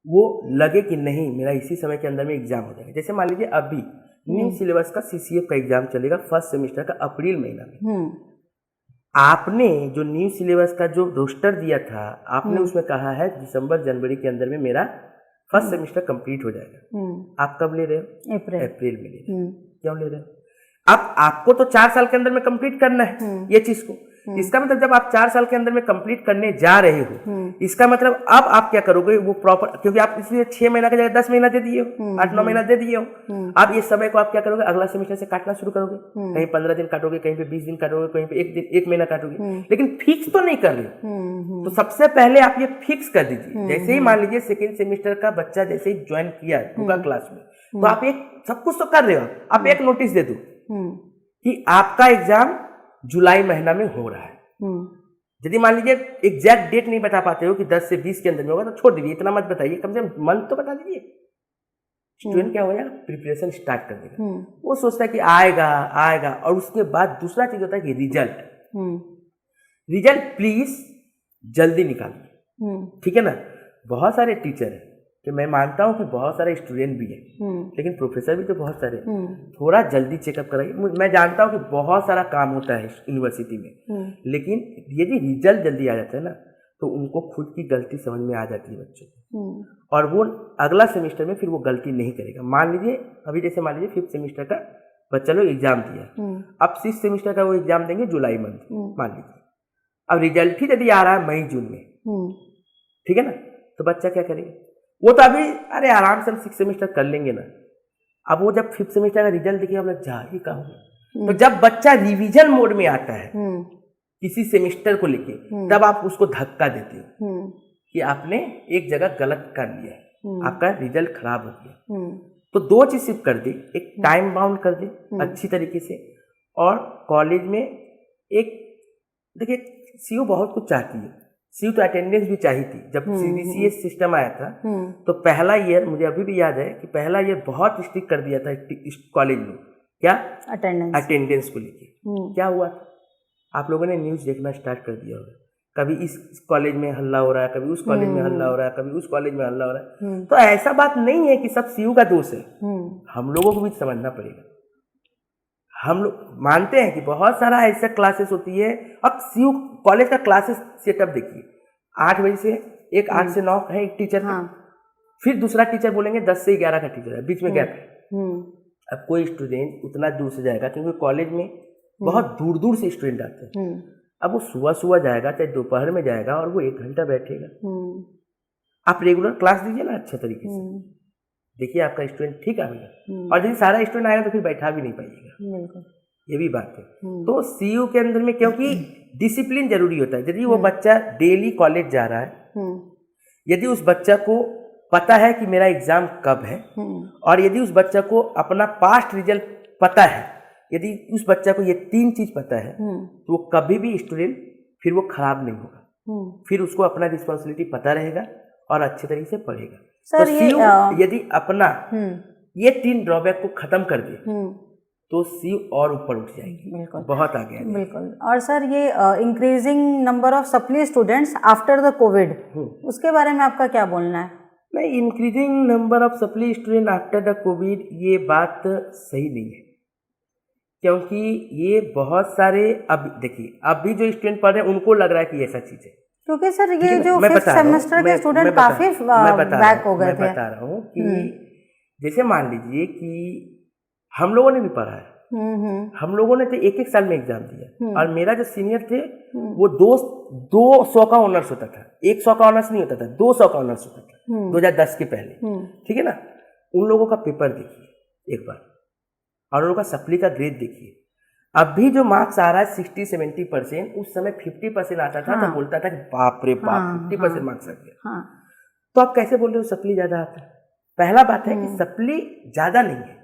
वो लगे कि नहीं मेरा इसी समय के अंदर में एग्जाम हो जाएगा। जैसे मान लीजिए अभी न्यू सिलेबस का CCF का एग्जाम चलेगा फर्स्ट सेमेस्टर का अप्रैल महीना में। आपने जो न्यू सिलेबस का जो रोस्टर दिया था, आपने उसमें कहा है दिसंबर-जनवरी के अंदर में मेरा फर्स्ट सेमेस्टर कंप्लीट हो जाएगा। आप कब ले रहे हो? अप्रैल में ले रहे हो। क्यों ले रहे हो? अब आपको तो 4 साल के अंदर में कंप्लीट करना है ये चीज को, इसका मतलब जब आप 4 साल के अंदर में कंप्लीट करने जा रहे हो, इसका मतलब अब आप क्या करोगे वो प्रॉपर, क्योंकि आप इसलिए 6 महीना की जगह 10 महीना दे दिए हो, 8-9 महीना दे दिए हो, आप इस समय को आप क्या करोगे, अगला सेमेस्टर से काटना शुरू करोगे। कहीं 15 दिन काटोगे, कहीं पे 20 दिन काटोगे, कहीं पे 1 महीना काटोगे, लेकिन फिक्स तो नहीं कर रहे। तो सबसे पहले आप ये फिक्स कर दीजिए। जैसे ही मान लीजिए सेकेंड सेमेस्टर का बच्चा जैसे ही ज्वाइन किया योगा क्लास में, तो आप एक सब कुछ तो कर रहे हो, आप एक नोटिस दे दो कि आपका एग्जाम जुलाई महीना में हो रहा है। यदि मान लीजिए एग्जैक्ट डेट नहीं बता पाते हो कि 10 से 20 के अंदर में होगा, तो छोड़ दीजिए, इतना मत बताइए, कम से कम मंथ तो बता दीजिए। स्टूडेंट क्या हो जाएगा, प्रिपरेशन स्टार्ट कर देगा। वो सोचता है कि आएगा आएगा, और उसके बाद दूसरा चीज होता है कि रिजल्ट प्लीज जल्दी निकालिए, ठीक है ना। बहुत सारे टीचर हैं कि मैं मानता हूं कि बहुत सारे स्टूडेंट भी हैं, लेकिन प्रोफेसर भी तो बहुत सारे हैं। थोड़ा जल्दी चेकअप कराइए। मैं जानता हूं कि बहुत सारा काम होता है यूनिवर्सिटी में, लेकिन यदि रिजल्ट जल्दी आ जाता है ना, तो उनको खुद की गलती समझ में आ जाती है बच्चों को, और वो अगला सेमेस्टर में फिर वो गलती नहीं करेगा। मान लीजिए अभी जैसे मान लीजिए 5th सेमेस्टर का बच्चा लोग एग्जाम दिया, अब 6th सेमेस्टर का वो एग्जाम देंगे जुलाई मंथ, मान लीजिए। अब रिजल्ट ही यदि आ रहा है मई जून में, ठीक है ना, तो बच्चा क्या करेगा, वो तो अभी अरे आराम से हम 6th सेमेस्टर कर लेंगे ना। अब वो जब 5th सेमेस्टर का रिजल्ट देखिए, हम लोग जा ही कहा। तो जब बच्चा रिवीजन मोड में आता है किसी सेमेस्टर को लेके, तब आप उसको धक्का देते हो कि आपने एक जगह गलत कर लिया है, आपका रिजल्ट खराब हो गया। तो 2 चीज सिर्फ कर दे, एक टाइम बाउंड कर दे अच्छी तरीके से, और कॉलेज में एक देखिए सीयू बहुत कुछ चाहती है। सीयू तो अटेंडेंस भी चाहिए थी। जब सीबीसीएस सिस्टम आया था, तो पहला ईयर मुझे अभी भी याद है कि पहला ईयर बहुत स्ट्रिक्ट कर दिया था कॉलेज में, क्या अटेंडेंस को लेके। क्या हुआ था, आप लोगों ने न्यूज़ देखना स्टार्ट कर दिया होगा, कभी इस कॉलेज में हल्ला हो रहा है, कभी उस कॉलेज में हल्ला हो रहा है, कभी उस कॉलेज में हल्ला हो रहा है। तो ऐसा बात नहीं है कि सब सीयू का दोष है, हम लोगों को भी समझना पड़ेगा। हम लोग मानते हैं कि बहुत सारा ऐसा क्लासेस होती है। अब सीयू कॉलेज का क्लासेस सेटअप देखिए, 8 बजे से 8 से 9 है एक टीचर का, फिर दूसरा टीचर बोलेंगे 10 से 11 का टीचर है, बीच में गैप है। अब कोई स्टूडेंट उतना दूर से जाएगा, क्योंकि कॉलेज में बहुत दूर दूर से स्टूडेंट आते हैं। अब वो सुबह सुबह जाएगा, चाहे दोपहर में जाएगा, और वो 1 घंटा बैठेगा। आप रेगुलर क्लास दीजिए ना अच्छे तरीके से, देखिए आपका स्टूडेंट ठीक आएगा। और यदि सारा स्टूडेंट आएगा तो फिर बैठा भी नहीं पाइएगा, ये भी बात है। तो सीयू के अंदर में क्योंकि डिसिप्लिन जरूरी होता है। यदि वो बच्चा डेली कॉलेज जा रहा है, यदि उस बच्चा को पता है कि मेरा एग्जाम कब है, और यदि उस बच्चा को अपना पास्ट रिजल्ट पता है, यदि उस बच्चा को ये 3 चीज पता है, तो वो कभी भी स्टूडेंट फिर वो खराब नहीं होगा, फिर उसको अपना रिस्पॉन्सिबिलिटी पता रहेगा और अच्छे तरीके से पढ़ेगा। तो सीयू यदि अपना ये 3 ड्रॉबैक को खत्म कर दे, तो सीयू और ऊपर उठ जाएगी, बहुत आगे आएगी। बिल्कुल। और सर ये increasing number of supply students after the Covid, उसके बारे में आपका क्या बोलना है? नहीं, increasing number of supply student after the Covid ये बात सही नहीं है, क्योंकि ये बहुत सारे अब देखिए अभी जो स्टूडेंट पढ़ रहे हैं उनको लग रहा है कि ऐसा चीज है, क्योंकि सर ये जो 5th सेमेस्टर के स्टूडेंट काफी बैक हो गए थे। मैं बता रहा हूँ कि जैसे मान लीजिए कि हम लोगों ने भी पढ़ा है, हम लोगों ने तो 1-1 साल में एग्जाम दिया, और मेरा जो सीनियर थे वो 200 का ऑनर्स होता था, 100 का ऑनर्स नहीं होता था, 200 का ऑनर्स होता था 2010 के पहले, ठीक है ना। उन लोगों का पेपर देखिए एक बार, और उन लोगों का सप्ली का ग्रेड देखिए। अभी जो मार्क्स आ रहा है 60-70%, उस समय 50% आता था। तो बोलता था कि बाप रे बाप 50% मार्क्स आ गया। तो आप कैसे बोल रहे हो सप्ली ज्यादा आता है? पहला बात है कि सप्ली ज्यादा नहीं है,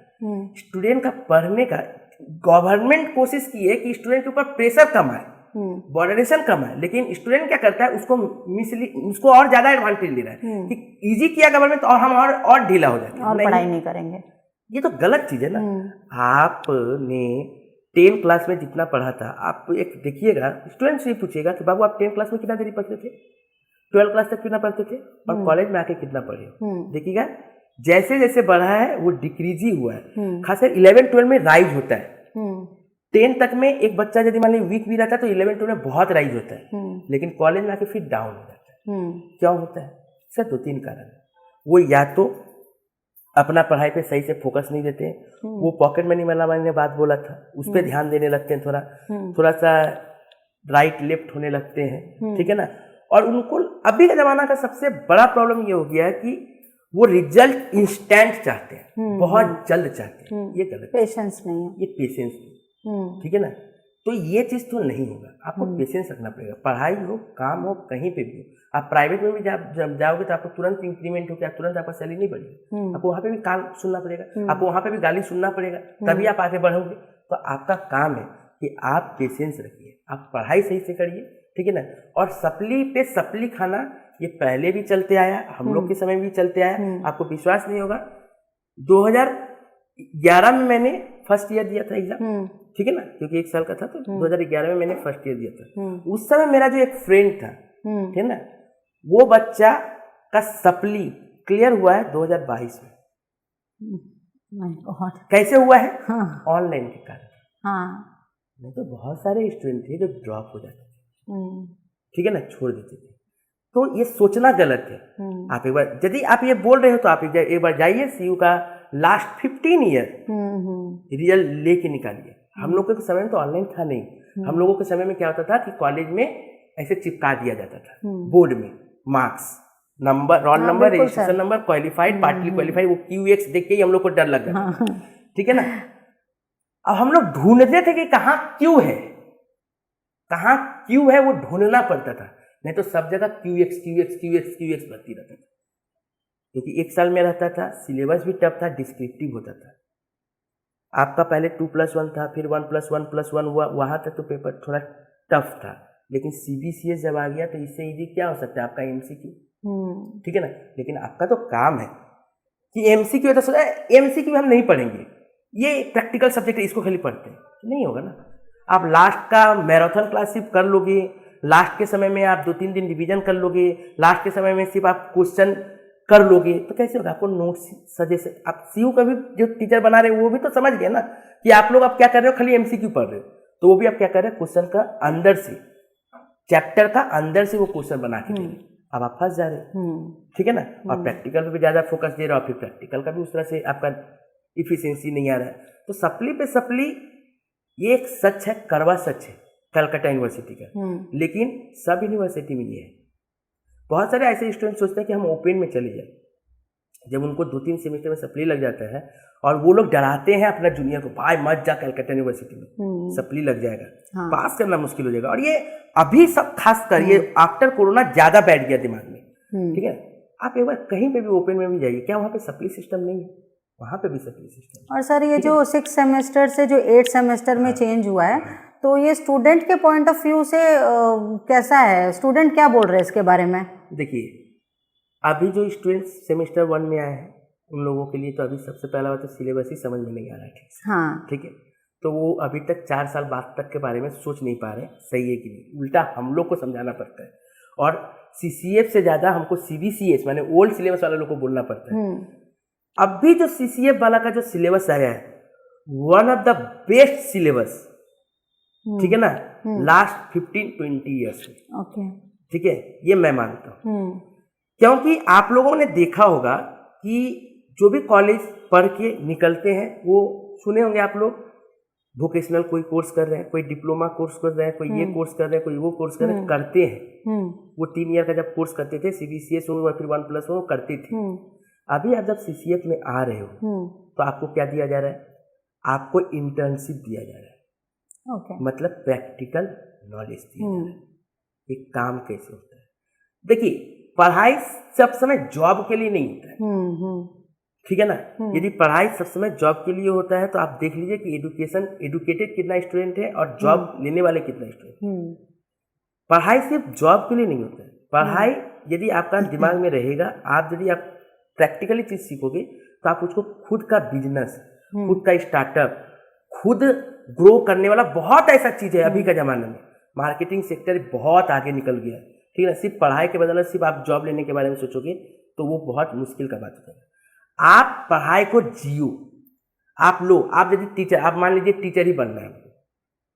स्टूडेंट का पढ़ने का गवर्नमेंट कोशिश की है कि स्टूडेंट के ऊपर प्रेशर कम आए, बॉर्डरेशन कम है, लेकिन स्टूडेंट क्या करता है उसको और ज्यादा एडवांटेज ले रहा है कि इजी किया गवर्नमेंट तो हम और ढीला हो जाते हैं, और पढ़ाई नहीं करेंगे। ये तो गलत चीज है ना। आपने 10 क्लास में जितना पढ़ा था, आप एक देखिएगा, स्टूडेंट से ही पूछिएगा कि बाबू आप 10 क्लास में कितना देरी पढ़ते थे, 12 क्लास तक कितना पढ़ते थे, और कॉलेज में आके कितना पढ़े। देखिएगा जैसे जैसे बढ़ा है वो डिक्रीज ही हुआ है। खासकर 11-12 में राइज होता है। 10 तक में एक बच्चा यदि मान लीजिए वीक भी रहता है तो 11-12 में बहुत राइज होता है, लेकिन कॉलेज में आके फिर डाउन हो जाता है। क्यों होता है? सर 2-3 कारण। वो या तो अपना पढ़ाई पे सही से फोकस नहीं देते, वो पॉकेट मनी वाला मैंने बात बोला था, उस पर ध्यान देने लगते हैं, थोड़ा सा राइट लेफ्ट होने लगते हैं, ठीक है ना। और उनको अभी का जमाना का सबसे बड़ा प्रॉब्लम ये हो गया है कि वो रिजल्ट इंस्टेंट चाहते हैं, बहुत जल्द चाहते हैं। ये गलत, पेशेंस नहीं है, ये पेशेंस नहीं, ठीक है ना। तो ये चीज़ तो नहीं होगा, आपको पेशेंस रखना पड़ेगा। पढ़ाई हो, काम हो, कहीं पे भी हो। आप प्राइवेट में भी जब जाओगे तो आपको तुरंत इंक्रीमेंट हो, क्या तुरंत आपका सैलरी नहीं बढ़ेगा, आपको वहाँ पे भी काम सुनना पड़ेगा, आपको वहाँ पे भी गाली सुनना पड़ेगा, तभी आप आगे बढ़ोगे। तो आपका काम है कि आप पेशेंस रखिए, आप पढ़ाई सही से करिए, ठीक है ना। और सप्ली पे सप्ली खाना ये पहले भी चलते आया, हम लोग के समय भी चलते आया। आपको विश्वास नहीं होगा, 2011 में मैंने फर्स्ट ईयर दिया था एग्जाम, ठीक है ना, क्योंकि 1 साल का था। तो 2011 में मैंने फर्स्ट ईयर दिया था। उस समय मेरा जो एक फ्रेंड था, ठीक है ना, वो बच्चा का सप्ली क्लियर हुआ है 2022 में। कैसे हुआ है? ऑनलाइन के कारण। नहीं तो बहुत सारे स्टूडेंट थे जो ड्रॉप हो जाते थे, ठीक है ना, छोड़ देते थे। तो ये सोचना गलत है। आप एक बार, यदि आप ये बोल रहे हो तो आप एक बार जाइए सीयू का लास्ट 15 ईयर रिजल्ट लेके निकालिए। हम लोगों के समय में तो ऑनलाइन था नहीं। हम लोगों के समय में क्या होता था कि कॉलेज में ऐसे चिपका दिया जाता था बोर्ड में marks, number, roll number, registration number, qualified, partly qualified, वो QX देख के ही हम लोग को डर लग जाता था, ठीक है ना। अब हम लोग ढूंढते थे कि कहाँ क्यों है, कहाँ क्यों है, वो ढूंढना पड़ता था। नहीं तो सब जगह QX QX QX QX बढ़ती रहता था, क्योंकि 1 साल में रहता था, सिलेबस भी टफ था, डिस्क्रिप्टिव होता था। आपका पहले 2+1 था, फिर 1+1+1 हुआ, वहाँ तक तो पेपर थोड़ा टफ था। लेकिन CBCS जब आ गया तो इससे इजी क्या हो सकता है, आपका MCQ, ठीक है ना। लेकिन आपका तो काम है कि MCQ है, तो सोचा MCQ हम नहीं पढ़ेंगे, ये प्रैक्टिकल सब्जेक्ट है, इसको खाली पढ़ते हैं, नहीं होगा ना। आप लास्ट का मैराथन क्लास सिर्फ कर लोगे, लास्ट के समय में आप 2-3 दिन रिवीजन कर लोगे, लास्ट के समय में सिर्फ आप क्वेश्चन कर लोगे, तो कैसे होगा। आपको नोट्स सजेशन, आप सीयू का भी जो टीचर बना रहे हैं वो भी तो समझ गए ना कि आप लोग आप क्या कर रहे हो, खाली MCQ पढ़ रहे हो। तो वो भी आप क्या कर रहे हैं, क्वेश्चन का अंदर से, चैप्टर का अंदर से वो क्वेश्चन बना के देंगे। अब आप फंस जा रहे हो, ठीक है ना। और प्रैक्टिकल पे भी ज़्यादा फोकस दे रहे हो, फिर प्रैक्टिकल का भी उस तरह से आपका इफिशियंसी नहीं आ रहा है। तो सप्ली पे सप्ली, ये एक सच है, कड़वा सच है कलकत्ता यूनिवर्सिटी का, लेकिन सब यूनिवर्सिटी में ये है। बहुत सारे ऐसे स्टूडेंट सोचते हैं कि हम ओपन में चले जाए, जब उनको 2-3 सेमेस्टर में सप्ली लग जाता है और वो लोग डराते हैं अपना जूनियर को, भाई मत जा कलकत्ता यूनिवर्सिटी में, सप्ली लग जाएगा, पास करना मुश्किल हो जाएगा। और ये अभी सब खासकर ये आफ्टर कोरोना ज़्यादा बैठ गया दिमाग में, ठीक है। आप एक बार कहीं पे भी ओपन में भी जाइए, क्या वहाँ पे सप्ली सिस्टम नहीं है, वहाँ पे भी सप्ली सिस्टम। और सर ये जो 6 सेमेस्टर से जो 8 सेमेस्टर में चेंज हुआ है, तो ये स्टूडेंट के पॉइंट ऑफ व्यू से कैसा है, स्टूडेंट क्या बोल रहे हैं इसके बारे में? देखिए, अभी जो स्टूडेंट सेमेस्टर 1 में आए हैं उन लोगों के लिए तो अभी सबसे पहला बात तो सिलेबस ही समझ में नहीं आ रहा है ठीक से, ठीक है। तो वो अभी तक 4 साल बाद तक के बारे में सोच नहीं पा रहे, सही है कि नहीं, उल्टा हम लोग को समझाना पड़ता है। और CCF से ज़्यादा हमको CBCS माने ओल्ड सिलेबस वाले लोग को बोलना पड़ता है। अभी जो CCF वाला का जो सिलेबस आया है, one of the best syllabus, ठीक है ना, लास्ट 15-20 ईयर्स में, ठीक है, ये मैं मानता हूँ। क्योंकि आप लोगों ने देखा होगा कि जो भी कॉलेज पढ़ के निकलते हैं, वो सुने होंगे आप लोग, वोकेशनल कोई कोर्स कर रहे हैं, कोई डिप्लोमा कोर्स कर रहे हैं, कोई ये कोर्स कर रहे हैं, कोई वो कोर्स कर रहे हैं, करते हैं। वो 3 ईयर का जब कोर्स करते थे, CBCS हो या फिर 1+1 करते थे। अभी आप जब CCF में आ रहे हो तो आपको क्या दिया जा रहा है, आपको इंटर्नशिप दिया जा रहा है, मतलब प्रैक्टिकल नॉलेज दिया जा रहा है, एक काम कैसे होता है। देखिए, पढ़ाई सब समय जॉब के लिए नहीं होता है, ठीक है ना। यदि पढ़ाई सब समय जॉब के लिए होता है तो आप देख लीजिए कि एडुकेटेड कितना स्टूडेंट है और जॉब लेने वाले कितना स्टूडेंट। पढ़ाई सिर्फ जॉब के लिए नहीं होता है। पढ़ाई यदि आपका दिमाग में रहेगा, आप यदि आप प्रैक्टिकली चीज सीखोगे तो आप उसको खुद का बिजनेस, खुद का स्टार्टअप, खुद ग्रो करने वाला बहुत ऐसा चीज है। अभी का जमाने में मार्केटिंग सेक्टर बहुत आगे निकल गया है, ठीक है। सिर्फ पढ़ाई के बदले सिर्फ आप जॉब लेने के बारे में सोचोगे तो वो बहुत मुश्किल का बात है। आप पढ़ाई को जियो, आप लो। आप यदि टीचर, आप मान लीजिए टीचर ही बनना है,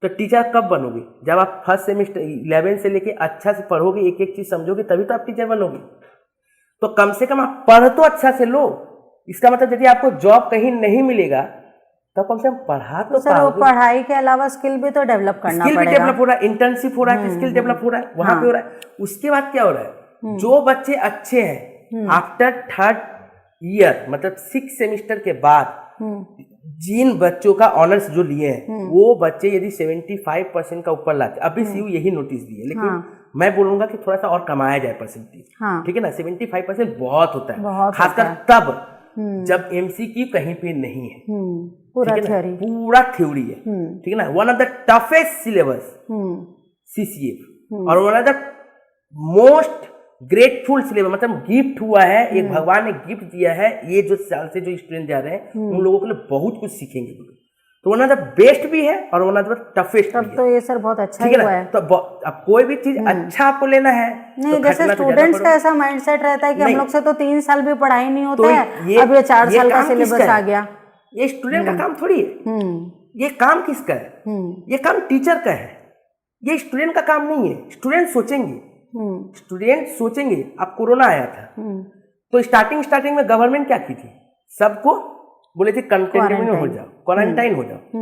तो टीचर कब बनोगे, जब आप फर्स्ट सेमेस्टर 11 से लेके अच्छा से पढ़ोगे, एक एक चीज समझोगे, तभी तो आप टीचर बनोगे। तो कम से कम आप पढ़ तो अच्छा से लो। इसका मतलब यदि आपको जॉब कहीं नहीं मिलेगा तो कम से कम पढ़ा तो सर वो पाओगे। पढ़ाई के अलावा स्किल भी तो डेवलप करना स्किल भी पड़ेगा। डेवलप हो रहा है, इंटर्नशिप हो रहा है, स्किल डेवलप हो रहा है, वहां पे हो रहा है। उसके बाद क्या हो रहा है, जो बच्चे अच्छे हैं आफ्टर 3rd ईयर मतलब 6 सेमेस्टर के बाद जिन बच्चों का ऑनर्स जो लिए हैं वो बच्चे यदि 75% का ऊपर लाते, अभी सीयू यही नोटिस दिए, लेकिन मैं बोलूंगा कि थोड़ा सा और कमाया जाए परसेंटेज, ठीक है ना। 75% बहुत होता है, खासकर तब जब एमसीक्यू कहीं पे नहीं है, पूरा थ्योरी, पूरा थ्योरी है, ठीक है ना। One of the toughest syllabus CCF, और one of the most grateful syllabus, मतलब गिफ्ट हुआ है, एक भगवान ने गिफ्ट दिया है। ये जो साल से जो स्टूडेंट जा रहे हैं उन लोगों के लिए बहुत कुछ सीखेंगे, तो वन ऑफ द बेस्ट भी है और वन ऑफ द टफेस्ट भी है। तो ये सर बहुत अच्छा ठीक है हुआ ना। है। तो अब कोई भी चीज अच्छा आपको लेना है नहीं, तो जैसे स्टूडेंट्स का ऐसा माइंडसेट रहता है कि हम लोग से तो 3 साल भी पढ़ाई नहीं होता है, अब ये 4 साल का सिलेबस आ गया। ये स्टूडेंट का काम थोड़ी है, ये काम किसका है, ये काम टीचर का है, ये स्टूडेंट का काम नहीं है। स्टूडेंट सोचेंगे, स्टूडेंट सोचेंगे। अब कोरोना आया था तो स्टार्टिंग में गवर्नमेंट क्या की थी, सबको बोले थे कंटेनमेंट हो जाओ, क्वारंटाइन हो जाओ।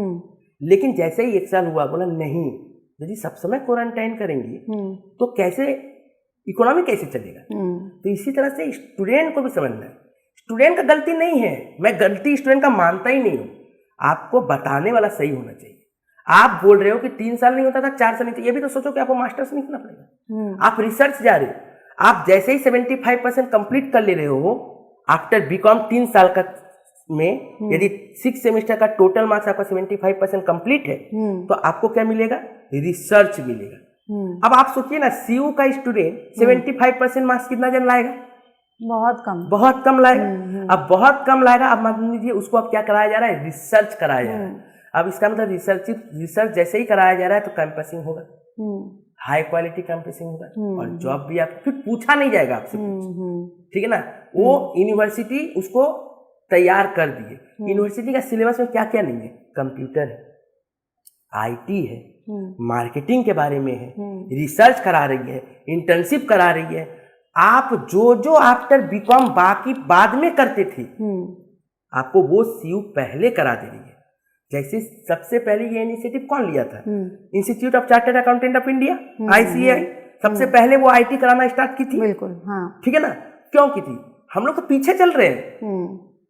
लेकिन जैसे ही 1 साल हुआ बोला नहीं, यदि सब समय क्वारंटाइन करेंगे तो कैसे इकोनॉमी कैसे चलेगा। तो इसी तरह से स्टूडेंट को भी समझना है, स्टूडेंट का गलती नहीं है, मैं गलती स्टूडेंट का मानता ही नहीं हूँ। आपको बताने वाला सही होना चाहिए। आप बोल रहे हो कि 3 साल नहीं होता था, 4 साल नहीं, तो ये भी तो सोचो कि आपको मास्टर्स नहीं करना पड़ेगा। आप रिसर्च जा रहे हो, आप जैसे ही 75% कंप्लीट कर ले रहे हो आफ्टर बीकॉम 3 साल का में, यदि 6 सेमेस्टर का टोटल मार्क्स आपका 75% कंप्लीट है तो आपको क्या मिलेगा, रिसर्च मिलेगा। अब आप सोचिए ना, सीयू का स्टूडेंट 75% मार्क्स कितना जन लाएगा, बहुत कम लाएगा। अब बहुत कम लाएगा, अब मान लीजिए उसको अब क्या कराया जा रहा है, रिसर्च कराया जा रहा है। अब इसका मतलब रिसर्च जैसे ही कराया जा रहा है तो कैंपसिंग होगा, हाई क्वालिटी कैंपसिंग होगा, और जॉब भी आप फिर पूछा नहीं जाएगा आपसे, ठीक है ना। वो यूनिवर्सिटी उसको तैयार कर दिए। यूनिवर्सिटी का सिलेबस में क्या क्या नहीं है, कंप्यूटर है, आईटी है, मार्केटिंग के बारे में है, रिसर्च करा रही है, इंटर्नशिप करा रही है। आप जो आफ्टर बीकॉम बाकी बाद में करते थे आपको वो सीयू पहले करा दे रही है। जैसे सबसे पहले ये इनिशिएटिव कौन लिया था, institute of chartered accountant of India, ICAI। सबसे पहले वो आईटी कराना स्टार्ट की थी, बिल्कुल, हाँ, ठीक है ना। क्यों की थी, हम लोग तो पीछे चल रहे हैं,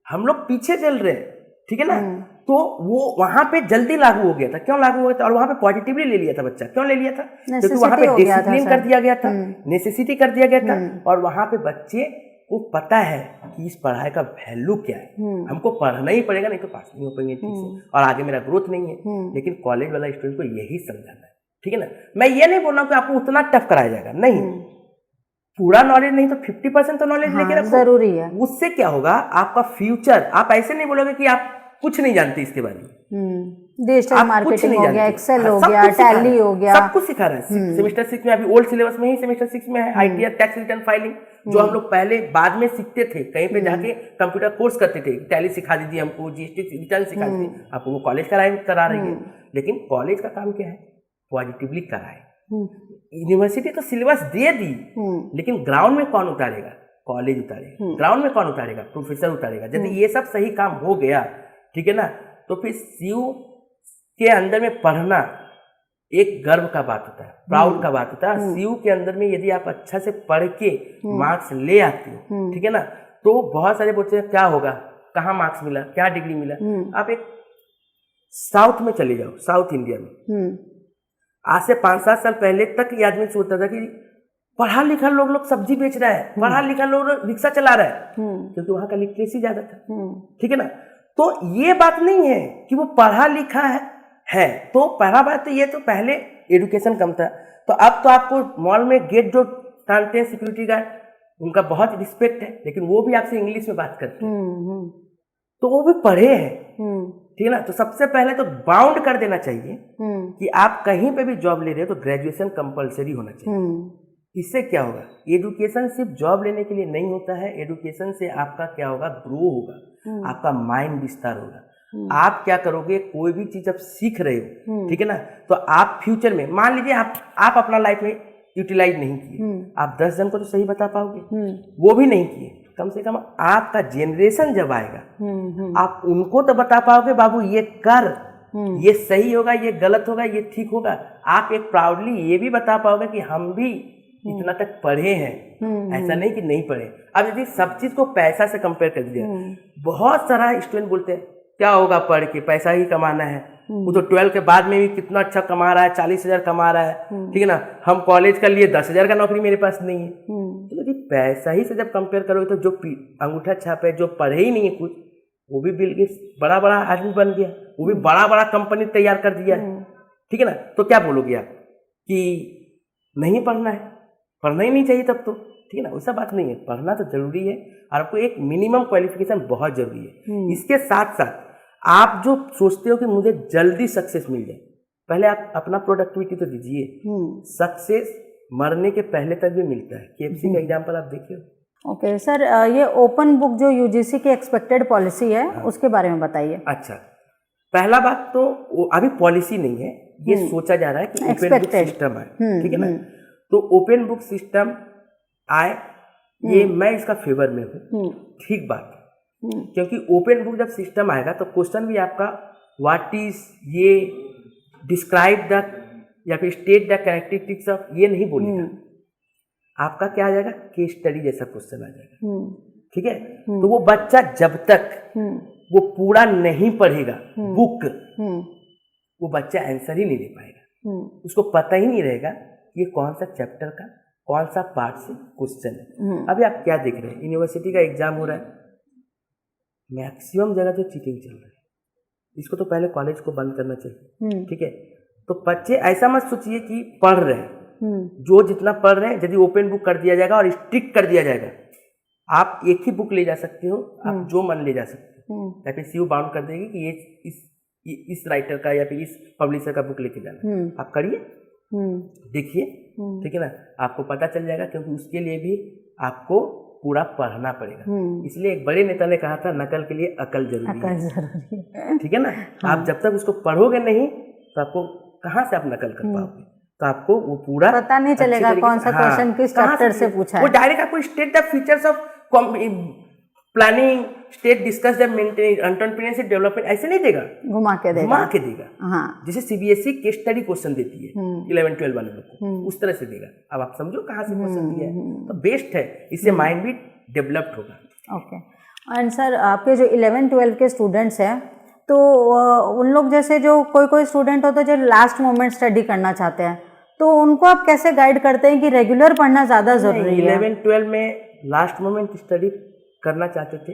हम लोग पीछे चल रहे हैं, ठीक है ना। तो वो वहां पे जल्दी लागू हो गया था। क्यों लागू हो गया था, और वहां पे पॉजिटिवली ले लिया था बच्चा, क्यों ले लिया था, क्योंकि वहां पे डिसिप्लिन कर दिया गया था, नेसेसिटी कर दिया गया था, और वहां पे बच्चे को पता है कि इस पढ़ाई का वैल्यू क्या है, हमको पढ़ना ही पड़ेगा, नहीं तो पास नहीं हो पाएंगे ठीक से, और आगे मेरा ग्रोथ नहीं है। लेकिन कॉलेज वाला स्टूडेंट को यही समझाना है, ठीक है ना। मैं ये नहीं बोल रहा हूँ कि आपको उतना टफ कराया जाएगा, नहीं, पूरा नॉलेज नहीं तो 50% तो नॉलेज लेके रखो, जरूरी है। उससे क्या होगा, आपका फ्यूचर, आप ऐसे नहीं बोलोगे कि आप कुछ नहीं जानते इसके बारे में। डिजिटल मार्केटिंग हो गया, एक्सेल हो गया, टैली हो गया, सब कुछ सिखा रहा है। सेमेस्टर 6 में, अभी ओल्ड सिलेबस में ही सेमेस्टर 6 में है आईटीआर, टैक्स रिटर्न फाइलिंग, जो हम लोग पहले बाद में सीखते थे, कहीं पे जाके कंप्यूटर कोर्स करते थे, टैली सिखा दीजिए हमको, जीएसटी रिटर्न सिखा दीजिए, आपको वो कॉलेज करा रही है। लेकिन कॉलेज का काम क्या है, पॉजिटिवली कराए। यूनिवर्सिटी तो सिलेबस दे दी, लेकिन ग्राउंड में कौन उतारेगा, कॉलेज उतारेगा। ग्राउंड में कौन उतारेगा, प्रोफेसर उतारेगा। यदि ये सब सही काम हो गया, ठीक है ना, तो फिर सीयू के अंदर में पढ़ना एक गर्व का बात होता है, प्राउड का बात होता है। सीयू के अंदर में यदि आप अच्छा से पढ़ के मार्क्स ले आते हो, ठीक है ना, तो बहुत सारे बच्चे क्या होगा, कहाँ मार्क्स मिला, क्या डिग्री मिला। आप एक साउथ में चले जाओ, साउथ इंडिया में आज से 5-7 साल पहले तक ये आदमी सोचता था कि पढ़ा लिखा लोग सब्जी बेच रहा है, पढ़ा लिखा लोग रिक्शा चला रहा है, क्योंकि वहां का लिटरेसी ज्यादा था, ठीक है ना। तो ये बात नहीं है कि वो पढ़ा लिखा है तो पहला बात तो ये, तो पहले एजुकेशन कम था। तो अब तो आपको मॉल में गेट जो टानते हैं सिक्योरिटी गार्ड, उनका बहुत रिस्पेक्ट है, लेकिन वो भी आपसे इंग्लिश में बात करते हैं, तो वो भी पढ़े हैं, ठीक है ना। तो सबसे पहले तो बाउंड कर देना चाहिए कि आप कहीं पे भी जॉब ले रहे हो तो ग्रेजुएशन कंपलसरी होना चाहिए। इससे क्या होगा, एजुकेशन सिर्फ जॉब लेने के लिए नहीं होता है, एजुकेशन से आपका क्या होगा, ग्रो होगा, आपका माइंड विस्तार होगा। आप क्या करोगे, कोई भी चीज आप सीख रहे हो, ठीक है ना, तो आप फ्यूचर में, मान लीजिए आप अपना लाइफ में यूटिलाइज नहीं किए, आप 10 जन को तो सही बता पाओगे, वो भी नहीं किए, कम से कम आपका जनरेशन जब आएगा आप उनको तो बता पाओगे बाबू ये कर, ये सही होगा, ये गलत होगा, ये ठीक होगा। आप एक प्राउडली ये भी बता पाओगे कि हम भी इतना तक पढ़े हैं, ऐसा नहीं कि नहीं पढ़े। अब यदि सब चीज को पैसा से कंपेयर कर दिया, बहुत सारा स्टूडेंट बोलते हैं क्या होगा पढ़ के, पैसा ही कमाना है। वो तो 12 के बाद में भी कितना अच्छा कमा रहा है, 40,000 कमा रहा है, ठीक है ना। हम कॉलेज कर लिए, 10,000 का नौकरी मेरे पास नहीं है। तो यदि पैसा ही से जब कंपेयर करोगे तो जो अंगूठा छाप है, जो पढ़े ही नहीं है कुछ, वो भी बिल गेट्स बड़ा बड़ा आदमी बन गया, वो भी बड़ा बड़ा कंपनी तैयार कर दिया है, ठीक है ना। तो क्या बोलोगे आप कि नहीं पढ़ना है, पढ़ना ही नहीं चाहिए तब तो, ठीक है ना। वैसा बात नहीं है, पढ़ना तो जरूरी है और आपको एक मिनिमम क्वालिफिकेशन बहुत जरूरी है। इसके साथ साथ आप जो सोचते हो कि मुझे जल्दी सक्सेस मिल जाए, पहले आप अपना प्रोडक्टिविटी तो दीजिए। सक्सेस मरने के पहले तक भी मिलता है। KFC का एग्जाम्पल आप देखिए। ओके सर, ये ओपन बुक जो UGC की एक्सपेक्टेड पॉलिसी है, उसके बारे में बताइए। अच्छा, पहला बात तो अभी पॉलिसी नहीं है, ये सोचा जा रहा है कि ओपन बुक सिस्टम आए, ठीक है ना। तो ओपन बुक सिस्टम आए, ये मैं इसका फेवर में हूँ, ठीक बात है। क्योंकि ओपन बुक जब सिस्टम आएगा तो क्वेश्चन भी आपका व्हाट इज ये, डिस्क्राइब द, या फिर स्टेट द कैरेक्टरिस्टिक्स ऑफ, ये नहीं बोलेगा। आपका क्या आ जाएगा, केस स्टडी जैसा क्वेश्चन आ जाएगा, ठीक है। तो वो बच्चा जब तक वो पूरा नहीं पढ़ेगा बुक, वो बच्चा आंसर ही नहीं दे पाएगा। उसको पता ही नहीं रहेगा कि ये कौन सा चैप्टर का कौन सा पार्ट से क्वेश्चन है। अभी आप क्या देख रहे हैं, यूनिवर्सिटी का एग्जाम हो रहा है, मैक्सिमम जगह तो चीटिंग चल रही है। इसको तो पहले कॉलेज को बंद करना चाहिए, ठीक है। तो बच्चे ऐसा मत सोचिए कि पढ़ रहे हैं, जो जितना पढ़ रहे हैं, यदि ओपन बुक कर दिया जाएगा और स्ट्रिक्ट कर दिया जाएगा, आप एक ही बुक ले जा सकते हो, आप जो मन ले जा सकते हो। या फिर CU बाउंड कर देगी कि ये इस राइटर का या फिर इस पब्लिशर का बुक लेके जाना, आप करिए, देखिए, ठीक है ना। आपको पता चल जाएगा, क्योंकि उसके लिए भी आपको पूरा पढ़ना पड़ेगा। इसलिए एक बड़े नेता ने कहा था, नकल के लिए अकल जरूरी है, ठीक है ना। आप जब तक उसको पढ़ोगे नहीं तो आपको कहाँ से आप नकल कर पाओगे, तो आपको वो पूरा पता नहीं चलेगा कौन सा क्वेश्चन किस चैप्टर से पूछा है। वो डायरेक्ट आपको state the features of planning, state discuss the entrepreneurship development, ऐसे नहीं देगा, घुमा के देगा। हाँ, जैसे CBSE केस स्टडी क्वेश्चन देती है 11-12 वाले लोग को, उस तरह से देगा। अब आप समझो कहाँ से क्वेश्चन दिया है, तो बेस्ट है, इससे माइंड भी डेवलप्ड होगा। ओके। एंड सर, आपके जो 11-12 के स्टूडेंट्स हैं, तो उन लोग जैसे जो कोई स्टूडेंट होता है जो लास्ट मोमेंट स्टडी करना चाहते हैं, तो उनको आप कैसे गाइड करते हैं कि रेगुलर पढ़ना ज़्यादा ज़रूरी है? 11-12 में लास्ट मोमेंट स्टडी करना चाहते थे,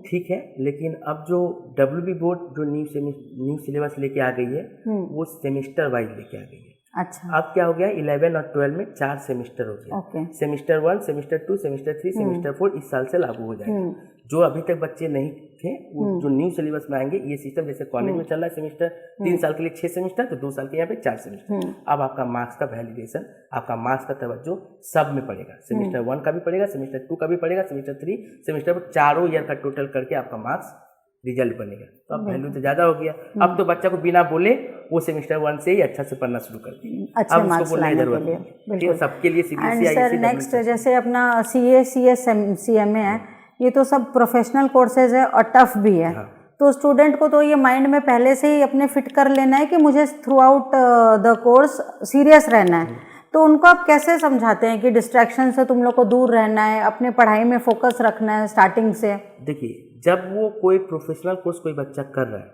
ठीक है, लेकिन अब जो WB बोर्ड जो न्यू सिलेबस लेके आ गई है, वो सेमेस्टर वाइज लेके आ गई है। अच्छा, अब क्या हो गया, 11 और 12 में 4 सेमेस्टर हो गया। सेमेस्टर 1, सेमेस्टर 2, सेमेस्टर 3, सेमेस्टर 4 इस साल से लागू हो जाएगा। जो अभी तक बच्चे नहीं थे, वो जो न्यू सिलेबस में आएंगे, ये सिस्टम जैसे कॉलेज में चल रहा है, सेमेस्टर 3 साल के लिए 6 सेमेस्टर, तो 2 साल के यहाँ पे 4 सेमेस्टर। अब आपका मार्क्स का वैलिडेशन, आपका मार्क्स का तवज्जो सब में पड़ेगा। सेमेस्टर 1 का भी पड़ेगा, सेमेस्टर 2 का भी पड़ेगा, सेमेस्टर 3, सेमेस्टर 4, चारों ईयर का टोटल करके आपका मार्क्स रिजल्ट बनेगा। तो अब वैल्यू तो ज्यादा हो गया। अब तो बच्चा को बिना बोले वो सेमेस्टर 1 से ही अच्छा से पढ़ना शुरू कर दिया। अब उसको बोलने की जरूरत नहीं है, सबके लिए CBSE सर, नेक्स्ट जैसे अपना CA, CS, CMA है, ये तो सब प्रोफेशनल कोर्सेज है और टफ भी है। तो स्टूडेंट को तो ये माइंड में पहले से ही अपने फिट कर लेना है कि मुझे through out the course serious रहना है। तो उनको आप कैसे समझाते हैं कि डिस्ट्रैक्शन से तुम लोग को दूर रहना है, अपने पढ़ाई में फोकस रखना है स्टार्टिंग से? देखिए, जब वो कोई प्रोफेशनल कोर्स कोई बच्चा कर रहा है,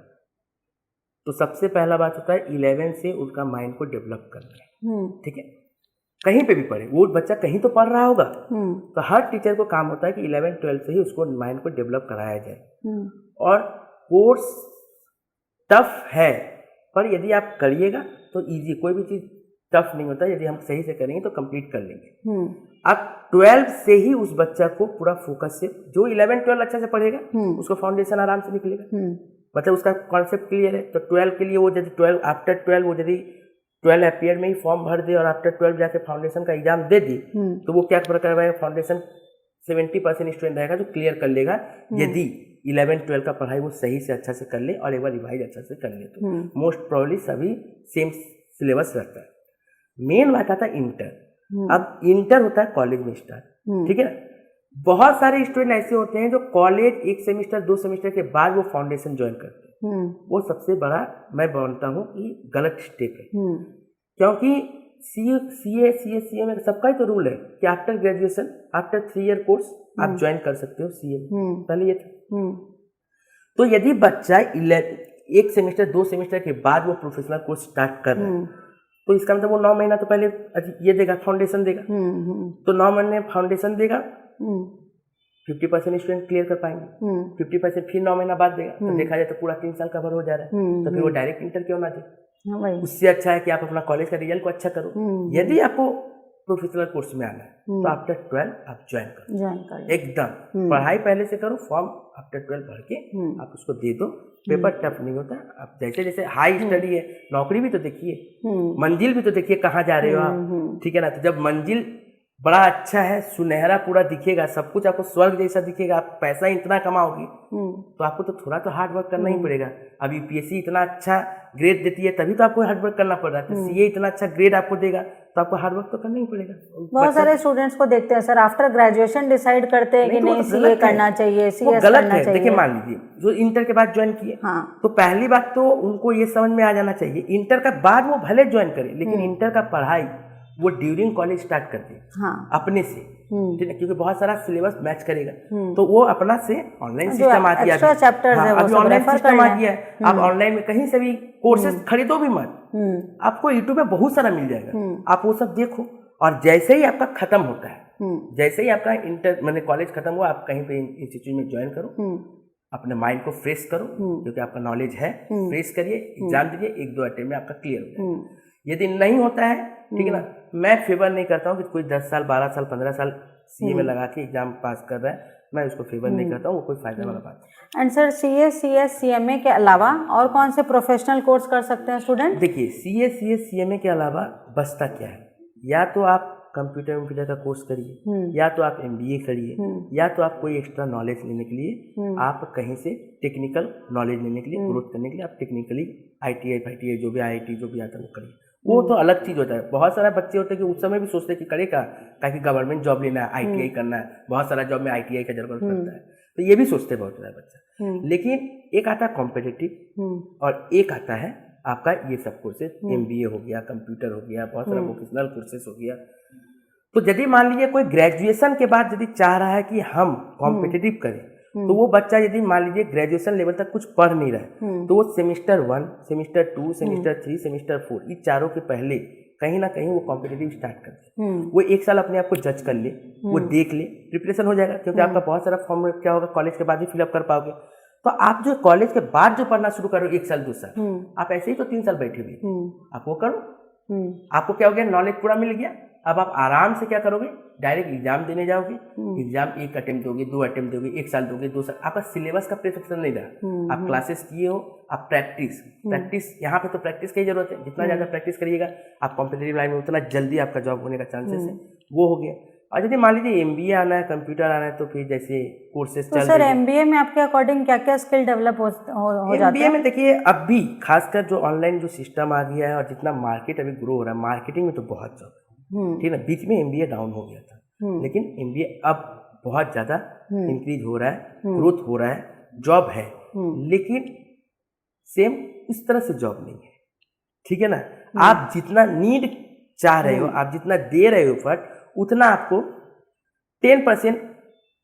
तो सबसे पहला बात होता है 11 से उनका माइंड को डेवलप करना है, ठीक है। कहीं पे भी पढ़े, वो बच्चा कहीं तो पढ़ रहा होगा, तो हर टीचर को काम होता है कि 11-12 से ही उसको माइंड को डेवलप कराया जाए। और कोर्स टफ है, पर यदि आप करिएगा तो इजी, कोई भी चीज़ टफ नहीं होता, यदि हम सही से करेंगे तो कंप्लीट कर लेंगे। अब 12 से ही उस बच्चा को पूरा फोकस से, जो 11-12 अच्छा से पढ़ेगा उसको फाउंडेशन आराम से निकलेगा, मतलब उसका कॉन्सेप्ट क्लियर है। तो 12 के लिए वो यदि 12 आफ्टर 12 वो यदि 12 अपियर में ही फॉर्म भर दे और आफ्टर 12 जाके फाउंडेशन का एग्जाम दे दी, तो वो क्या करवाएगा, फाउंडेशन 70% स्टूडेंट रहेगा जो क्लियर कर लेगा, यदि 11-12 का पढ़ाई वो सही से अच्छा से कर ले और एक बार रिवाइज अच्छा से कर ले, तो मोस्ट प्रोबेबली सभी सेम सिलेबस रहता है। मेन बात आता है इंटर। अब इंटर होता है कॉलेज में स्टार्ट, ठीक है ना। बहुत सारे स्टूडेंट ऐसे होते हैं जो कॉलेज 1 सेमेस्टर 2 सेमेस्टर के बाद वो फाउंडेशन ज्वाइन करते हैं। वो सबसे बड़ा मैं मानता हूँ कि गलत स्टेप है, क्योंकि सीए में सबका ही तो रूल है कि after graduation after 3 year course आप ज्वाइन कर सकते हो सीए। पहले ये था। तो यदि बच्चा 1 सेमेस्टर 2 सेमेस्टर के बाद वो प्रोफेशनल कोर्स स्टार्ट कर रहा है, तो इसका मतलब वो 9 महीना तो पहले ये देगा, फाउंडेशन देगा। तो 9 महीने फाउंडेशन देगा, 50% स्टूडेंट क्लियर कर पाएंगे, 50% फिर 9 महीना बाद देगा। तो देखा जाए तो पूरा 3 साल कवर हो जा रहा है। तो फिर वो डायरेक्ट इंटर क्यों ना दे? उससे अच्छा है कि आप अपना कॉलेज का रिजल्ट को अच्छा करो। यदि आपको प्रोफेशनल कोर्स में आना है तो आफ्टर 12 आप ज्वाइन करो। एकदम पढ़ाई पहले से करो, फॉर्म आफ्टर 12 भर के आप उसको दे दो। पेपर टफ नहीं होता। आप जैसे जैसे हाई स्टडी है, नौकरी भी तो देखिए, मंजिल भी तो देखिए कहाँ जा रहे हो आप, ठीक है ना। तो जब मंजिल बड़ा अच्छा है, सुनहरा पूरा दिखेगा, सब कुछ आपको स्वर्ग जैसा दिखेगा, आप पैसा इतना कमाओगे, तो आपको तो थोड़ा तो हार्ड वर्क करना ही पड़ेगा। अब यूपीएससी इतना अच्छा ग्रेड देती है तभी तो आपको हार्ड वर्क करना पड़ रहा है। तो सीए इतना अच्छा ग्रेड आपको देगा तो आपको हार्ड वर्क तो करना ही पड़ेगा। बहुत सारे स्टूडेंट्स को देखते हैं सर, आफ्टर ग्रेजुएशन डिसाइड करते हैं कि नहीं सीए करना चाहिए, सीएस गलत है। देखिए मान लीजिए जो इंटर के बाद ज्वाइन किए, तो पहली बात तो उनको ये समझ में आ जाना चाहिए, इंटर का बाद वो भले ज्वाइन करे, लेकिन इंटर का पढ़ाई वो ड्यूरिंग कॉलेज स्टार्ट कर दे अपने से, ठीक है, क्योंकि बहुत सारा सिलेबस मैच करेगा। तो वो अपना से ऑनलाइन सिस्टम आ गया, अभी ऑनलाइन सिस्टम आ गया है। आप ऑनलाइन में कहीं से भी कोर्सेज खरीदो भी मत, आपको यूट्यूब में बहुत सारा मिल जाएगा, आप वो सब देखो। और जैसे ही आपका खत्म होता है, जैसे ही आपका इंटर मैंने कॉलेज खत्म हुआ, आप कहीं पे इंस्टीट्यूट में ज्वाइन करो, अपने माइंड को फ्रेश करो, क्योंकि आपका नॉलेज है, फ्रेश करिए, एग्जाम दीजिए, 1-2 अटेम्प्ट में आपका क्लियर हो जाएगा। यदि नहीं होता है, ठीक है ना, मैं फेवर नहीं करता हूँ कि कोई 10 साल 12 साल 15 साल सीए में लगा के एग्जाम पास कर रहा है, मैं उसको फेवर नहीं करता हूँ, वो कोई फायदा वाला बात है। And sir CA CS CMA के अलावा और कौन से प्रोफेशनल कोर्स कर सकते हैं स्टूडेंट? देखिए सीए सीएस सीएमए के अलावा बचता क्या है, या तो आप कंप्यूटर का कोर्स करिए, या तो आप एमबीए करिए, या तो आप कोई एक्स्ट्रा नॉलेज लेने के लिए आप कहीं से टेक्निकल नॉलेज लेने के लिए, ग्रोथ करने के लिए आप टेक्निकली आईटीआई जो भी आईआईटी जो भी आता है वो करिए। वो तो अलग चीज होता है। बहुत सारे बच्चे होते हैं कि उस समय भी सोचते हैं कि करेगा ताकि गवर्नमेंट जॉब लेना है, आईटीआई करना है, बहुत सारा जॉब में आईटीआई का जरूरत पड़ता है, तो ये भी सोचते हैं बहुत सारा बच्चा। लेकिन एक आता है कॉम्पिटिटिव और एक आता है आपका ये सब कोर्सेज, एमबीए हो गया, कंप्यूटर हो गया, बहुत सारा वोकेशनल कोर्सेज हो गया। तो यदि मान लीजिए कोई ग्रेजुएशन के बाद यदि चाह रहा है कि हम कॉम्पिटिटिव करें, तो वो बच्चा यदि मान लीजिए ग्रेजुएशन लेवल तक कुछ पढ़ नहीं रहा है, तो वो सेमेस्टर 1, सेमेस्टर 2, सेमेस्टर 3, सेमेस्टर 4 ये चारों के पहले कहीं ना कहीं वो कॉम्पिटिटिव स्टार्ट कर दे। वो 1 साल अपने आप को जज कर ले, वो देख ले, प्रिपरेशन हो जाएगा, क्योंकि आपका बहुत सारा फॉर्म क्या होगा कॉलेज के बाद ही फिलअप कर पाओगे। तो आप जो कॉलेज के बाद जो पढ़ना शुरू करो 1 साल 2 साल, आप ऐसे ही तो 3 साल बैठे हुए, आप वो करो, आपको क्या हो गया, नॉलेज पूरा मिल गया। अब आप आराम से क्या करोगे, डायरेक्ट एग्जाम देने जाओगे, एग्जाम 1 अटेम्प्ट दोगे, 2 अटेम्प्ट दोगे, 1 साल दोगे, 2 साल, आपका सिलेबस का प्रेशर नहीं रहा, आप क्लासेस किए हो, आप प्रैक्टिस यहाँ पे तो प्रैक्टिस की जरूरत है, जितना ज़्यादा प्रैक्टिस करिएगा आप कॉम्पिटिटिव लाइन में उतना जल्दी आपका जॉब होने का चांसेस है, वो हो गया। और यदि मान लीजिए एमबीए आना है, कंप्यूटर आना है, तो फिर जैसे कोर्सेज चल सर एमबीए में आपके अकॉर्डिंग क्या क्या स्किल डेवलप हो जाता है? एमबीए में देखिए अब भी खासकर जो ऑनलाइन जो सिस्टम आ गया है और जितना मार्केट अभी ग्रो हो रहा है, मार्केटिंग में तो बहुत जॉब, ठीक है ना। बीच में एमबीए डाउन हो गया था, लेकिन एमबीए अब बहुत ज़्यादा इंक्रीज हो रहा है, ग्रोथ हो रहा है, जॉब है, लेकिन सेम उस तरह से जॉब नहीं है, ठीक है ना। आप जितना नीड चाह रहे हो, आप जितना दे रहे हो एफर्ट, उतना आपको 10%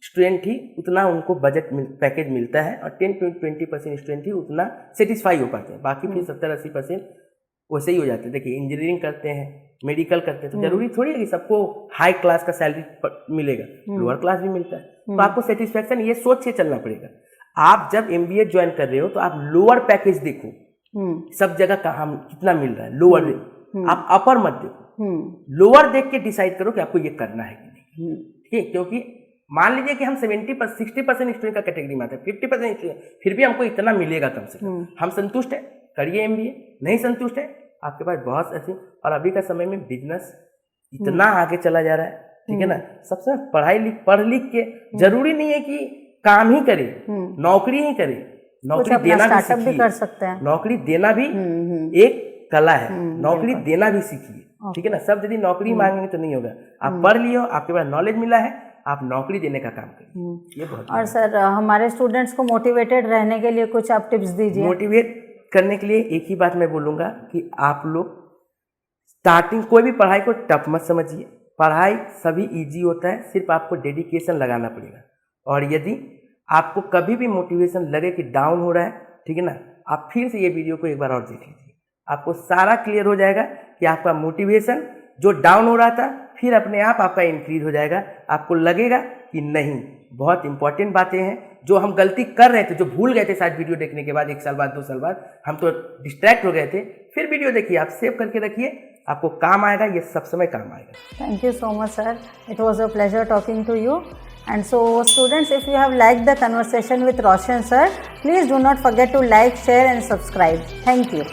स्टूडेंट ही उतना उनको बजट पैकेज मिलता है, और 10-20% स्टूडेंट ही उतना सेटिस्फाई हो पाते हैं, बाकी फिर 70-80% वैसे ही हो जाते हैं। देखिए इंजीनियरिंग करते हैं, मेडिकल करते हैं, तो जरूरी थोड़ी है कि सबको हाई क्लास का सैलरी मिलेगा, लोअर क्लास भी मिलता है, तो आपको सेटिस्फैक्शन ये सोच के चलना पड़ेगा। आप जब एमबीए ज्वाइन कर रहे हो तो आप लोअर पैकेज देखो, सब जगह कहाँ कितना मिल रहा है, लोअर आप अपर मत देखो, लोअर देख के डिसाइड करो कि आपको ये करना है कि नहीं, ठीक है। क्योंकि मान लीजिए कि हम 60% स्टूडेंट का कैटेगरी में आते हैं, 50% स्टूडेंट, फिर भी हमको इतना मिलेगा कम से कम, हम संतुष्ट है, करिए एमबीए। नहीं संतुष्ट है, आपके पास बहुत ऐसी, और अभी का समय में बिजनेस इतना आगे चला जा रहा है, ठीक है ना। सबसे पढ़ लिख के जरूरी नहीं है कि काम ही करे, नौकरी ही करे, नौकरी देना भी सीखिए, कर सकते हैं, नौकरी देना भी एक कला है, नौकरी देना भी सीखिए, ठीक है ना। सब यदि नौकरी मांगेंगे तो नहीं होगा। आप पढ़ लिए हो, आपके पास नॉलेज मिला है, आप नौकरी देने का काम करिए। ये बहुत और सर हमारे स्टूडेंट्स को मोटिवेटेड रहने के लिए कुछ आप टिप्स दीजिए। मोटिवेट करने के लिए एक ही बात मैं बोलूँगा कि आप लोग स्टार्टिंग कोई भी पढ़ाई को टफ मत समझिए। पढ़ाई सभी इजी होता है, सिर्फ आपको डेडिकेशन लगाना पड़ेगा। और यदि आपको कभी भी मोटिवेशन लगे कि डाउन हो रहा है, ठीक है ना, आप फिर से ये वीडियो को एक बार और देख लीजिए, आपको सारा क्लियर हो जाएगा कि आपका मोटिवेशन जो डाउन हो रहा था फिर अपने आप आपका इंक्रीज हो जाएगा। आपको लगेगा कि नहीं, बहुत इंपॉर्टेंट बातें हैं जो हम गलती कर रहे थे, जो भूल गए थे शायद वीडियो देखने के बाद, 1 साल बाद 2 साल बाद हम तो डिस्ट्रैक्ट हो गए थे। फिर वीडियो देखिए, आप सेव करके रखिए, आपको काम आएगा, ये सब समय काम आएगा। Thank you so much, sir. It was a pleasure talking to you. And so, students, if you have liked the conversation with Roshan sir, please do not forget to like, share and subscribe. Thank you.